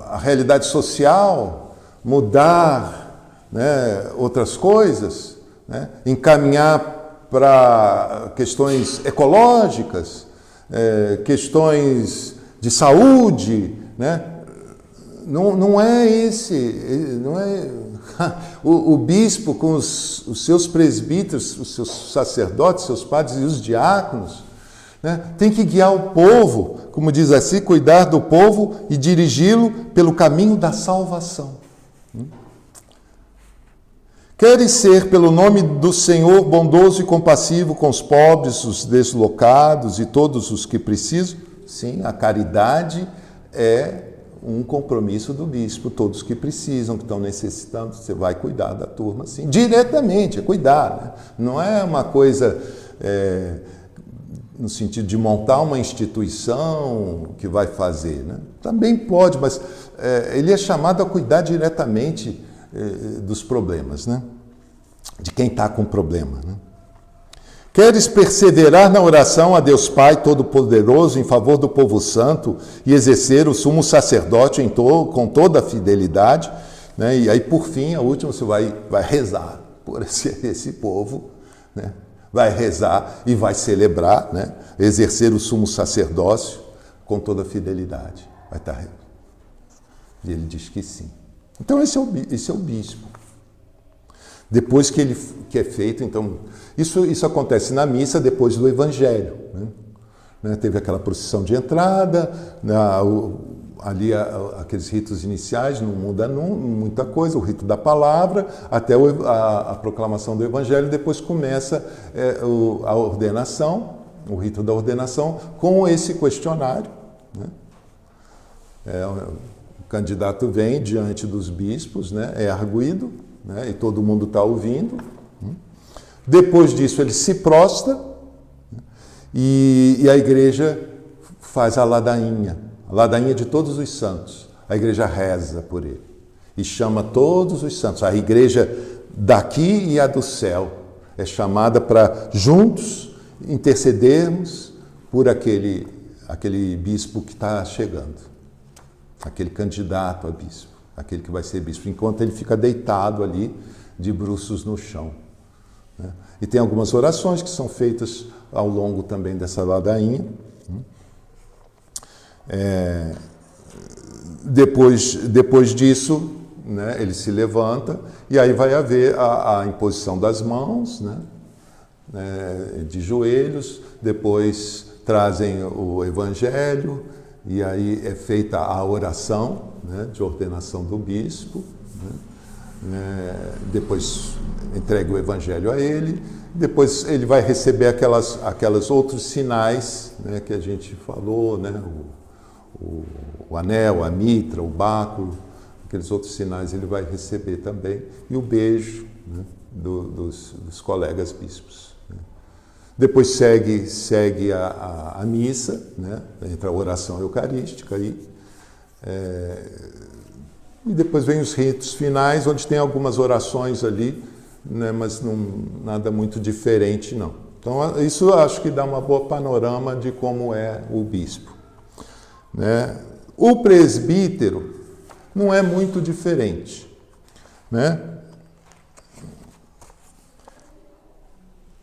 a realidade social, mudar, né, outras coisas, né, encaminhar para questões ecológicas, questões de saúde, né? Não é esse, não é o bispo com os seus presbíteros, os seus sacerdotes, seus padres e os diáconos, né? Tem que guiar o povo, como diz assim, cuidar do povo e dirigi-lo pelo caminho da salvação. Queres ser, pelo nome do Senhor, bondoso e compassivo com os pobres, os deslocados e todos os que precisam? Sim, a caridade é um compromisso do bispo. Todos que precisam, que estão necessitando, você vai cuidar da turma, sim. Diretamente, é cuidar. Né? Não é uma coisa no sentido de montar uma instituição que vai fazer. Né? Também pode, mas ele é chamado a cuidar diretamente dos problemas, né? De quem está com problema. Né? Queres perseverar na oração a Deus Pai Todo-Poderoso em favor do povo santo e exercer o sumo sacerdote com toda a fidelidade, né? E aí, por fim, a última, você vai rezar por esse povo, né? Vai rezar e vai celebrar, né? Exercer o sumo sacerdócio com toda a fidelidade. Vai estar. E ele diz que sim. Então, esse é o bispo. Depois que é feito, então, isso acontece na missa depois do Evangelho. Né? Teve aquela procissão de entrada, ali aqueles ritos iniciais, não muda muita coisa, o rito da palavra, até a proclamação do Evangelho, depois começa a ordenação, o rito da ordenação, com esse questionário. Né? O candidato vem diante dos bispos, né? É arguido, né? E todo mundo está ouvindo. Depois disso ele se prostra, e a igreja faz a ladainha de todos os santos. A igreja reza por ele e chama todos os santos. A igreja daqui e a do céu é chamada para juntos intercedermos por aquele bispo que está chegando. Aquele candidato a bispo, aquele que vai ser bispo, enquanto ele fica deitado ali, de bruços no chão. Né? E tem algumas orações que são feitas ao longo também dessa ladainha. Depois disso, né, ele se levanta, e aí vai haver a imposição das mãos, né, de joelhos, depois trazem o Evangelho, e aí é feita a oração, né, de ordenação do bispo, né, depois entrega o Evangelho a ele, depois ele vai receber aquelas outros sinais, né, que a gente falou, né, o anel, a mitra, o báculo, aqueles outros sinais ele vai receber também, e o beijo, né, dos colegas bispos. Depois segue a missa, né? Entra a oração eucarística aí. E depois vem os ritos finais, onde tem algumas orações ali, né? Mas nada muito diferente, não. Então, isso eu acho que dá uma boa panorama de como é o bispo. Né? O presbítero não é muito diferente. Né?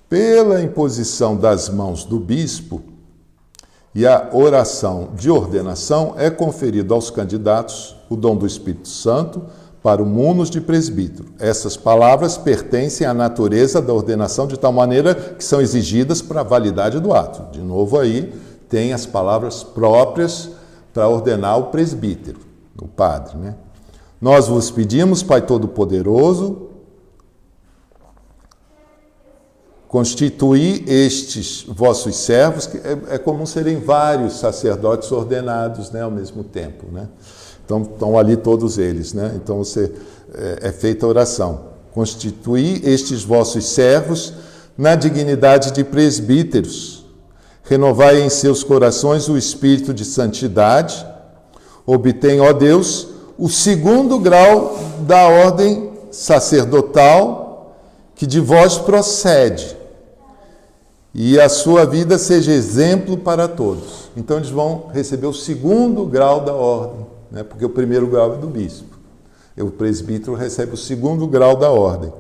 Pela imposição das mãos do bispo e a oração de ordenação, é conferido aos candidatos o dom do Espírito Santo para o munus de presbítero. Essas palavras pertencem à natureza da ordenação de tal maneira que são exigidas para a validade do ato. De novo aí, tem as palavras próprias para ordenar o presbítero, o padre. Né? Nós vos pedimos, Pai Todo-Poderoso, constituir estes vossos servos, que é comum serem vários sacerdotes ordenados, né, ao mesmo tempo. Né? Então, estão ali todos eles. Né? Então, é feita a oração. Constituir estes vossos servos na dignidade de presbíteros. Renovai em seus corações o espírito de santidade. Obtém, ó Deus, o segundo grau da ordem sacerdotal que de vós procede, e a sua vida seja exemplo para todos. Então eles vão receber o segundo grau da ordem, né? Porque o primeiro grau é do bispo. O presbítero recebe o segundo grau da ordem.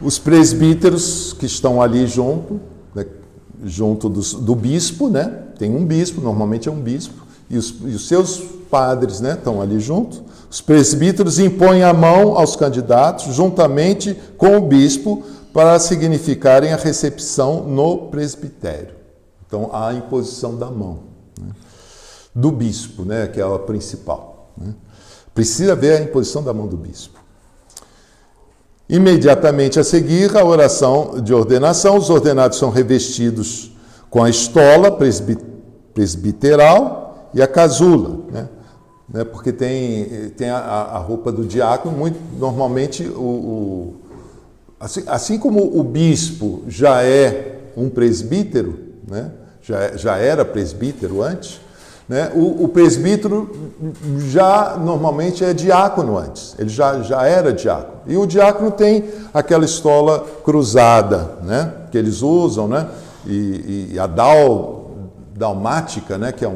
Os presbíteros que estão ali junto, né, junto do bispo, né? Tem um bispo, normalmente é um bispo, e os seus padres, né, estão ali junto. Os presbíteros impõem a mão aos candidatos, juntamente com o bispo, para significarem a recepção no presbitério. Então, há a imposição da mão, né, do bispo, né, que é a principal, né? Precisa haver a imposição da mão do bispo. Imediatamente a seguir, a oração de ordenação. Os ordenados são revestidos com a estola presbiteral e a casula, né? Porque tem a roupa do diácono. Normalmente, assim como o bispo já é um presbítero, né? Já era presbítero antes, né? O presbítero já normalmente é diácono antes, ele já era diácono. E o diácono tem aquela estola cruzada, né, que eles usam, né, e a dalmática, né, que é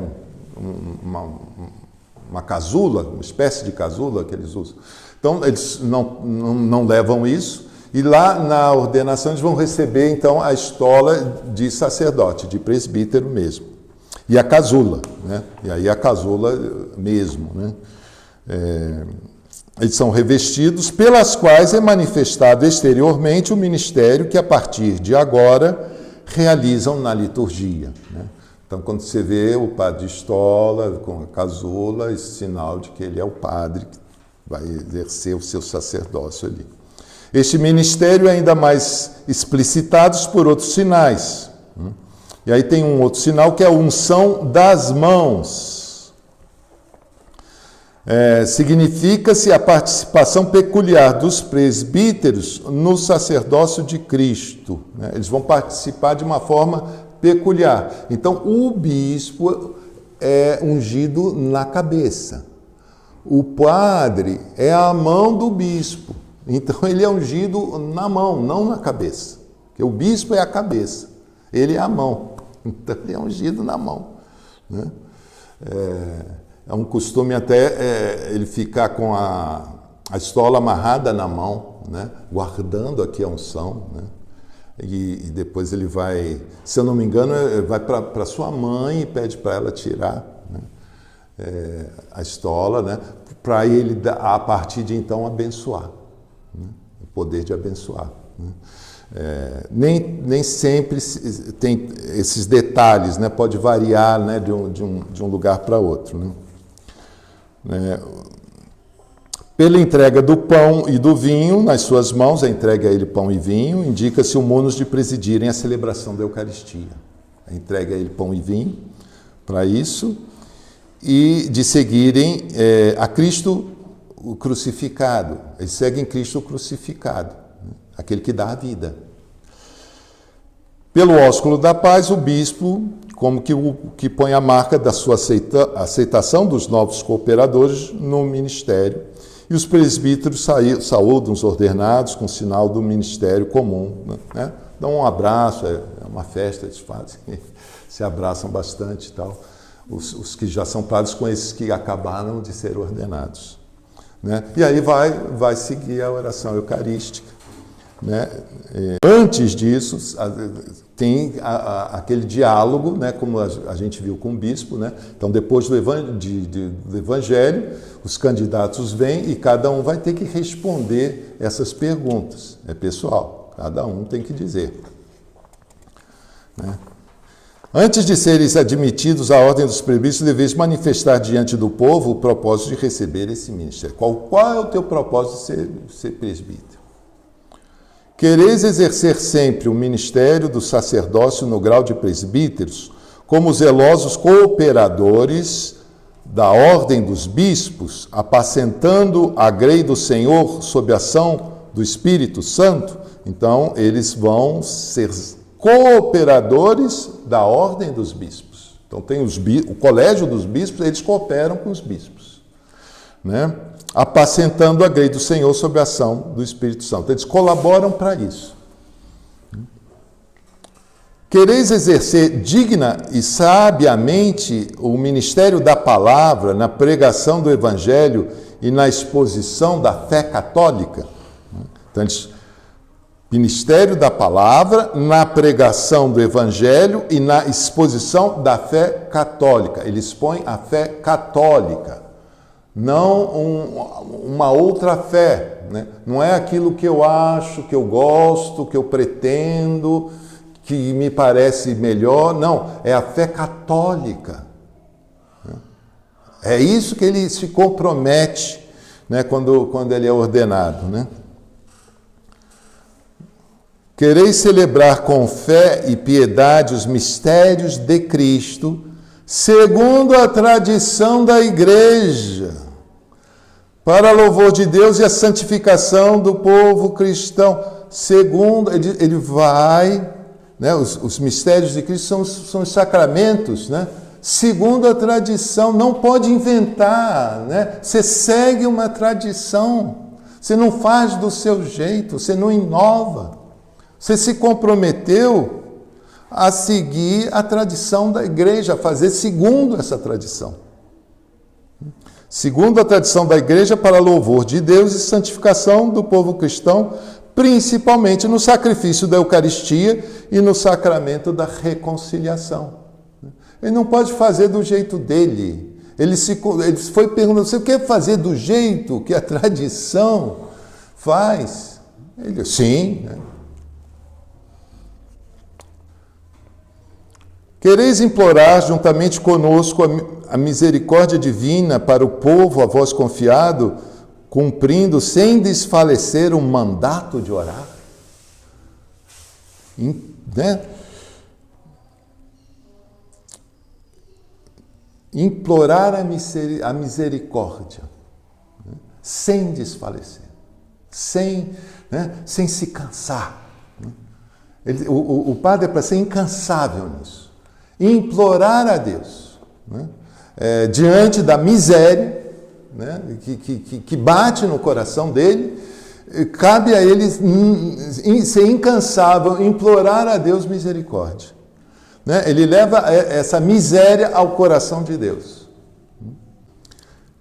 uma casula, uma espécie de casula que eles usam. Então, eles não levam isso, e lá na ordenação eles vão receber, então, a estola de sacerdote, de presbítero mesmo. E a casula, né? E aí a casula mesmo, né? Eles são revestidos, pelas quais é manifestado exteriormente o ministério que, a partir de agora, realizam na liturgia, né? Então, quando você vê o padre de estola, com a casula, esse sinal de que ele é o padre que vai exercer o seu sacerdócio ali. Este ministério é ainda mais explicitado por outros sinais. E aí tem um outro sinal que é a unção das mãos. Significa-se a participação peculiar dos presbíteros no sacerdócio de Cristo, né? Eles vão participar de uma forma peculiar. Então, o bispo é ungido na cabeça. O padre é a mão do bispo. Então, ele é ungido na mão, não na cabeça. Porque o bispo é a cabeça, ele é a mão. Então, ele é ungido na mão, né? É um costume até ele ficar com a estola amarrada na mão, né, guardando aqui a unção, né? E depois ele vai, se eu não me engano, vai para sua mãe e pede para ela tirar, né, a estola, né, para ele, a partir de então, abençoar, né, o poder de abençoar, né? Nem sempre tem esses detalhes, né? Pode variar, né, de um lugar para outro, né? Pela entrega do pão e do vinho nas suas mãos, a entrega a ele pão e vinho, indica-se o munus de presidirem a celebração da Eucaristia. A entrega a ele pão e vinho para isso, e de seguirem a Cristo o crucificado. Eles seguem Cristo crucificado, aquele que dá a vida. Pelo ósculo da paz, o bispo, como que põe a marca da sua aceitação dos novos cooperadores no ministério, e os presbíteros saúdam os ordenados com sinal do ministério comum, né? Dão um abraço, é uma festa, eles fazem, se abraçam bastante e tal, os que já são padres com esses que acabaram de ser ordenados, né? E aí vai seguir a oração eucarística, né? Antes disso, tem aquele diálogo, né, como a gente viu com o bispo, né? Então, depois do evangelho, os candidatos vêm e cada um vai ter que responder essas perguntas. É pessoal, cada um tem que dizer, né? Antes de seres admitidos à ordem dos presbíteros, deveis manifestar diante do povo o propósito de receber esse ministério. Qual é o teu propósito de ser presbítero? Quereis exercer sempre o ministério do sacerdócio no grau de presbíteros, como zelosos cooperadores da ordem dos bispos, apacentando a grei do Senhor sob a ação do Espírito Santo? Então, eles vão ser cooperadores da ordem dos bispos. Então, tem o colégio dos bispos, eles cooperam com os bispos, né? Apacentando a grei do Senhor sob a ação do Espírito Santo. Eles colaboram para isso. Quereis exercer digna e sabiamente o ministério da palavra na pregação do Evangelho e na exposição da fé católica? Então, eles Ministério da palavra, na pregação do evangelho e na exposição da fé católica. Ele expõe a fé católica, não uma outra fé, né? Não é aquilo que eu acho, que eu gosto, que eu pretendo, que me parece melhor. Não, é a fé católica. É isso que ele se compromete, né, quando ele é ordenado, né? Quereis celebrar com fé e piedade os mistérios de Cristo, segundo a tradição da Igreja, para louvor de Deus e a santificação do povo cristão. Segundo, ele vai, né, os mistérios de Cristo são os sacramentos, né? Segundo a tradição, não pode inventar, né? Você segue uma tradição, você não faz do seu jeito, você não inova. Você se comprometeu a seguir a tradição da igreja, a fazer segundo essa tradição. Segundo a tradição da igreja, para louvor de Deus e santificação do povo cristão, principalmente no sacrifício da Eucaristia e no sacramento da reconciliação. Ele não pode fazer do jeito dele. Ele foi perguntando, você quer fazer do jeito que a tradição faz? Ele, sim, né? Quereis implorar juntamente conosco a misericórdia divina para o povo a vós confiado, cumprindo sem desfalecer o mandato de orar? Né? Implorar a misericórdia, né? Sem desfalecer, sem se cansar. Né? O padre é para ser incansável nisso. Implorar a Deus, né? Diante da miséria, né? que bate no coração dele, cabe a ele ser incansável, implorar a Deus misericórdia. Né? Ele leva essa miséria ao coração de Deus.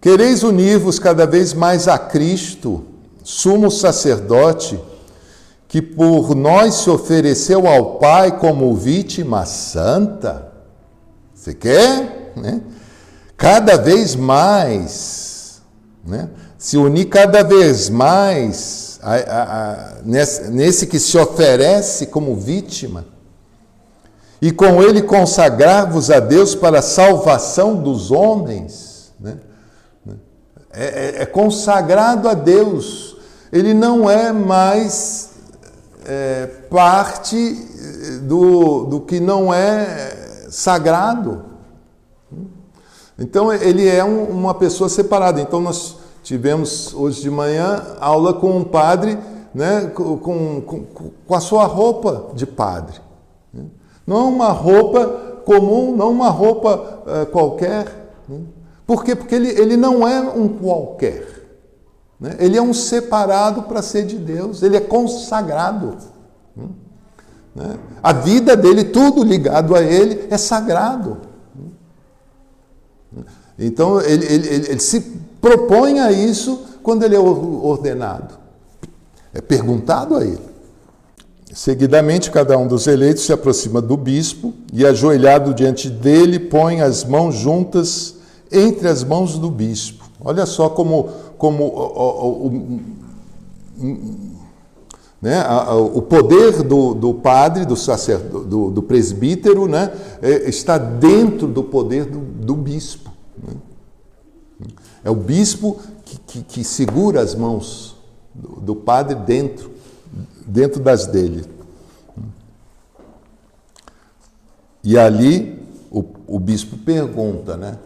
Quereis unir-vos cada vez mais a Cristo, sumo sacerdote, que por nós se ofereceu ao Pai como vítima santa. Você quer? Né? Cada vez mais, né? Se unir cada vez mais nesse que se oferece como vítima, e com ele consagrar-vos a Deus para a salvação dos homens, né? É consagrado a Deus. Ele não é mais parte do que não é sagrado. Então, ele é uma pessoa separada. Então, nós tivemos hoje de manhã aula com um padre, né, com a sua roupa de padre. Não uma roupa comum, não uma roupa qualquer. Né? Por quê? Porque ele não é um qualquer. Né? Ele é um separado para ser de Deus. Ele é consagrado. Né? A vida dele, tudo ligado a ele, é sagrado. Então, ele se propõe a isso quando ele é ordenado. É perguntado a ele. Seguidamente, cada um dos eleitos se aproxima do bispo e, ajoelhado diante dele, põe as mãos juntas entre as mãos do bispo. Olha só como né, o poder do padre, do sacerdote, do presbítero, né, está dentro do poder do bispo. Né? É o bispo que segura as mãos do padre dentro das dele. E ali o bispo pergunta, né?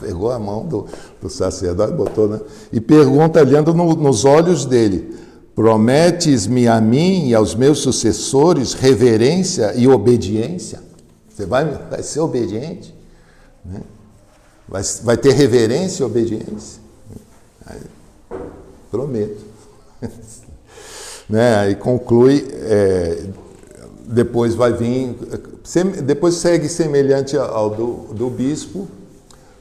Pegou a mão do sacerdote, botou, né? E pergunta, olhando nos olhos dele: prometes-me a mim e aos meus sucessores reverência e obediência? Você vai ser obediente? Né? Vai ter reverência e obediência? Aí, prometo. Né? Aí conclui, depois vai vir, depois segue semelhante ao do bispo,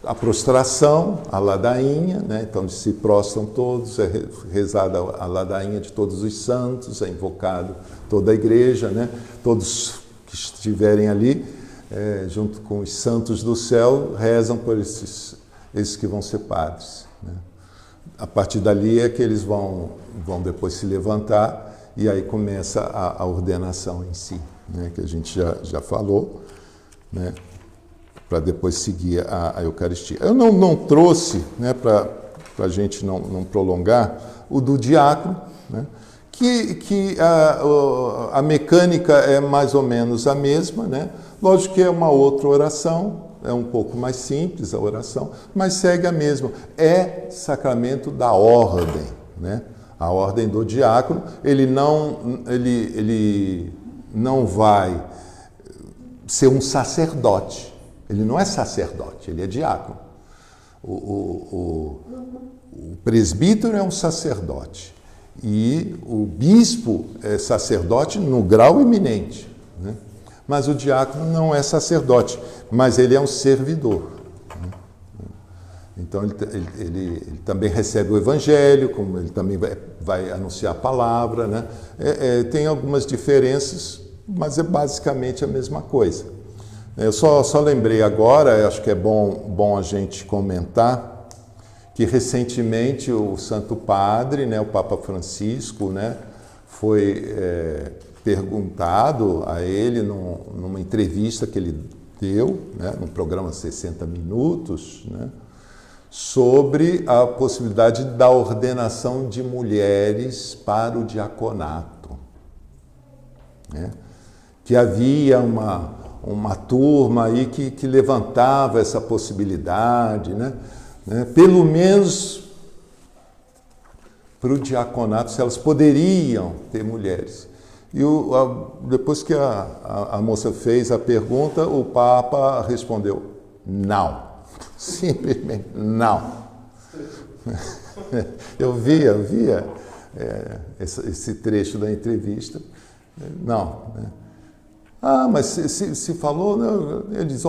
a prostração, a ladainha, né? Então eles se prostram todos, é rezada a ladainha de todos os santos, é invocado toda a igreja, né? Todos que estiverem ali, junto com os santos do céu, rezam por esses que vão ser padres, né? A partir dali é que eles vão depois se levantar e aí começa a ordenação em si, né? Que a gente já falou, né? Para depois seguir a Eucaristia. Eu não trouxe, né, para a gente não prolongar, o do diácono, né, que a mecânica é mais ou menos a mesma, né? Lógico que é uma outra oração, é um pouco mais simples a oração, mas segue a mesma. É sacramento da ordem, né? A ordem do diácono, ele não vai ser um sacerdote. Ele não é sacerdote, ele é diácono. O presbítero é um sacerdote e o bispo é sacerdote no grau eminente, né? Mas o diácono não é sacerdote, mas ele é um servidor, né? Então ele também recebe o evangelho, como ele também vai anunciar a palavra, né? Tem algumas diferenças, mas é basicamente a mesma coisa. Eu só lembrei agora, acho que é bom a gente comentar, que recentemente o Santo Padre, né, o Papa Francisco, né, foi perguntado a ele numa entrevista que ele deu, né, no programa 60 Minutos, né, sobre a possibilidade da ordenação de mulheres para o diaconato, né, que havia uma turma aí que levantava essa possibilidade, né? Pelo menos para o diaconato, se elas poderiam ter mulheres. E depois que a moça fez a pergunta, o Papa respondeu, não. Simplesmente não. Eu via esse trecho da entrevista. Não, né? Ah, mas se falou, né? Ele diz,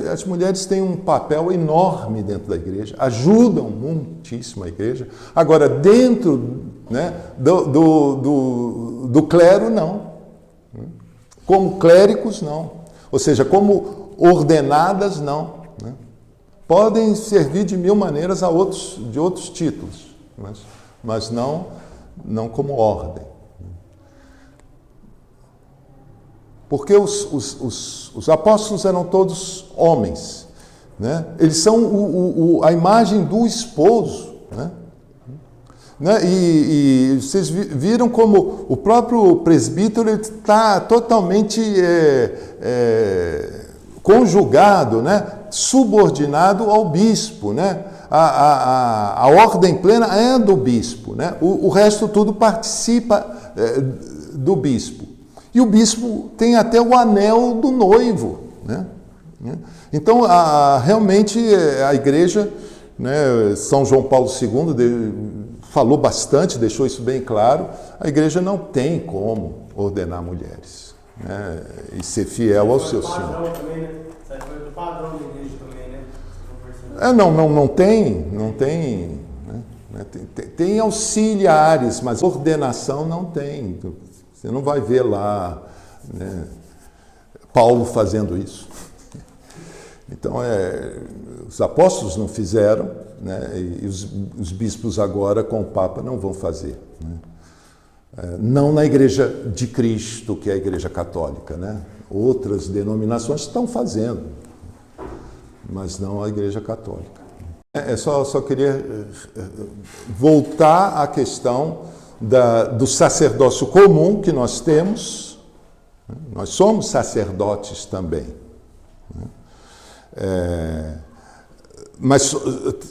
as mulheres têm um papel enorme dentro da igreja, ajudam muitíssimo a igreja. Agora, dentro, né, do clero, não. Como clérigos, não. Ou seja, como ordenadas, não, né? Podem servir de mil maneiras de outros títulos, mas não como ordem. Porque os apóstolos eram todos homens, né? Eles são a imagem do esposo, né? E vocês viram como o próprio presbítero está totalmente conjugado, né? Subordinado ao bispo, né? A ordem plena é do bispo, né? O resto tudo participa do bispo. E o bispo tem até o anel do noivo, né? Então, realmente, a igreja, né, São João Paulo II falou bastante, deixou isso bem claro, a igreja não tem como ordenar mulheres, né, e ser fiel ao seu Senhor. Foi do padrão da igreja também, né? Não tem, né? Tem auxiliares, mas ordenação não tem. Você não vai ver lá, né, Paulo fazendo isso. Então, os apóstolos não fizeram, né, e os bispos agora com o Papa não vão fazer, né? Não na Igreja de Cristo, que é a Igreja Católica, né? Outras denominações estão fazendo, mas não a Igreja Católica. Só queria voltar à questão do sacerdócio comum que nós temos. Nós somos sacerdotes também, mas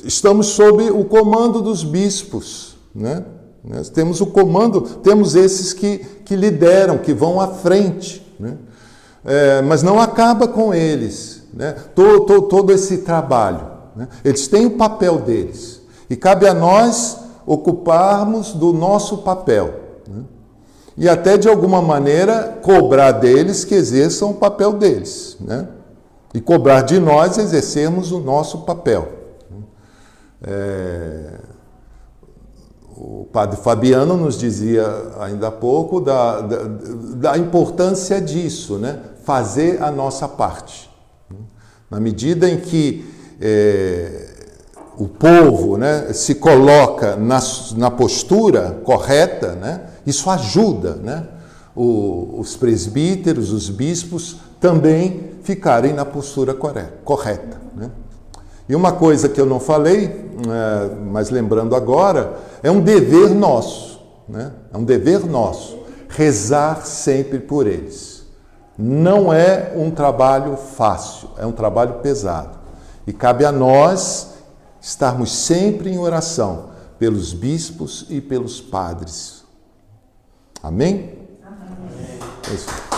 estamos sob o comando dos bispos, né? Nós temos o comando, temos esses que lideram, que vão à frente, né? Mas não acaba com eles, né? Todo esse trabalho, né? Eles têm o papel deles e cabe a nós ocuparmos do nosso papel, né? E até de alguma maneira cobrar deles que exerçam o papel deles, né? e cobrar de nós exercermos o nosso papel. O padre Fabiano nos dizia ainda há pouco da importância disso, né? Fazer a nossa parte. Na medida em que o povo, né, se coloca na postura correta, né, isso ajuda, né, os presbíteros, os bispos também ficarem na postura correta. Né? E uma coisa que eu não falei, mas lembrando agora, é um dever nosso, né? É um dever nosso rezar sempre por eles. Não é um trabalho fácil, é um trabalho pesado. E cabe a nós estarmos sempre em oração pelos bispos e pelos padres. Amém? Amém. É isso.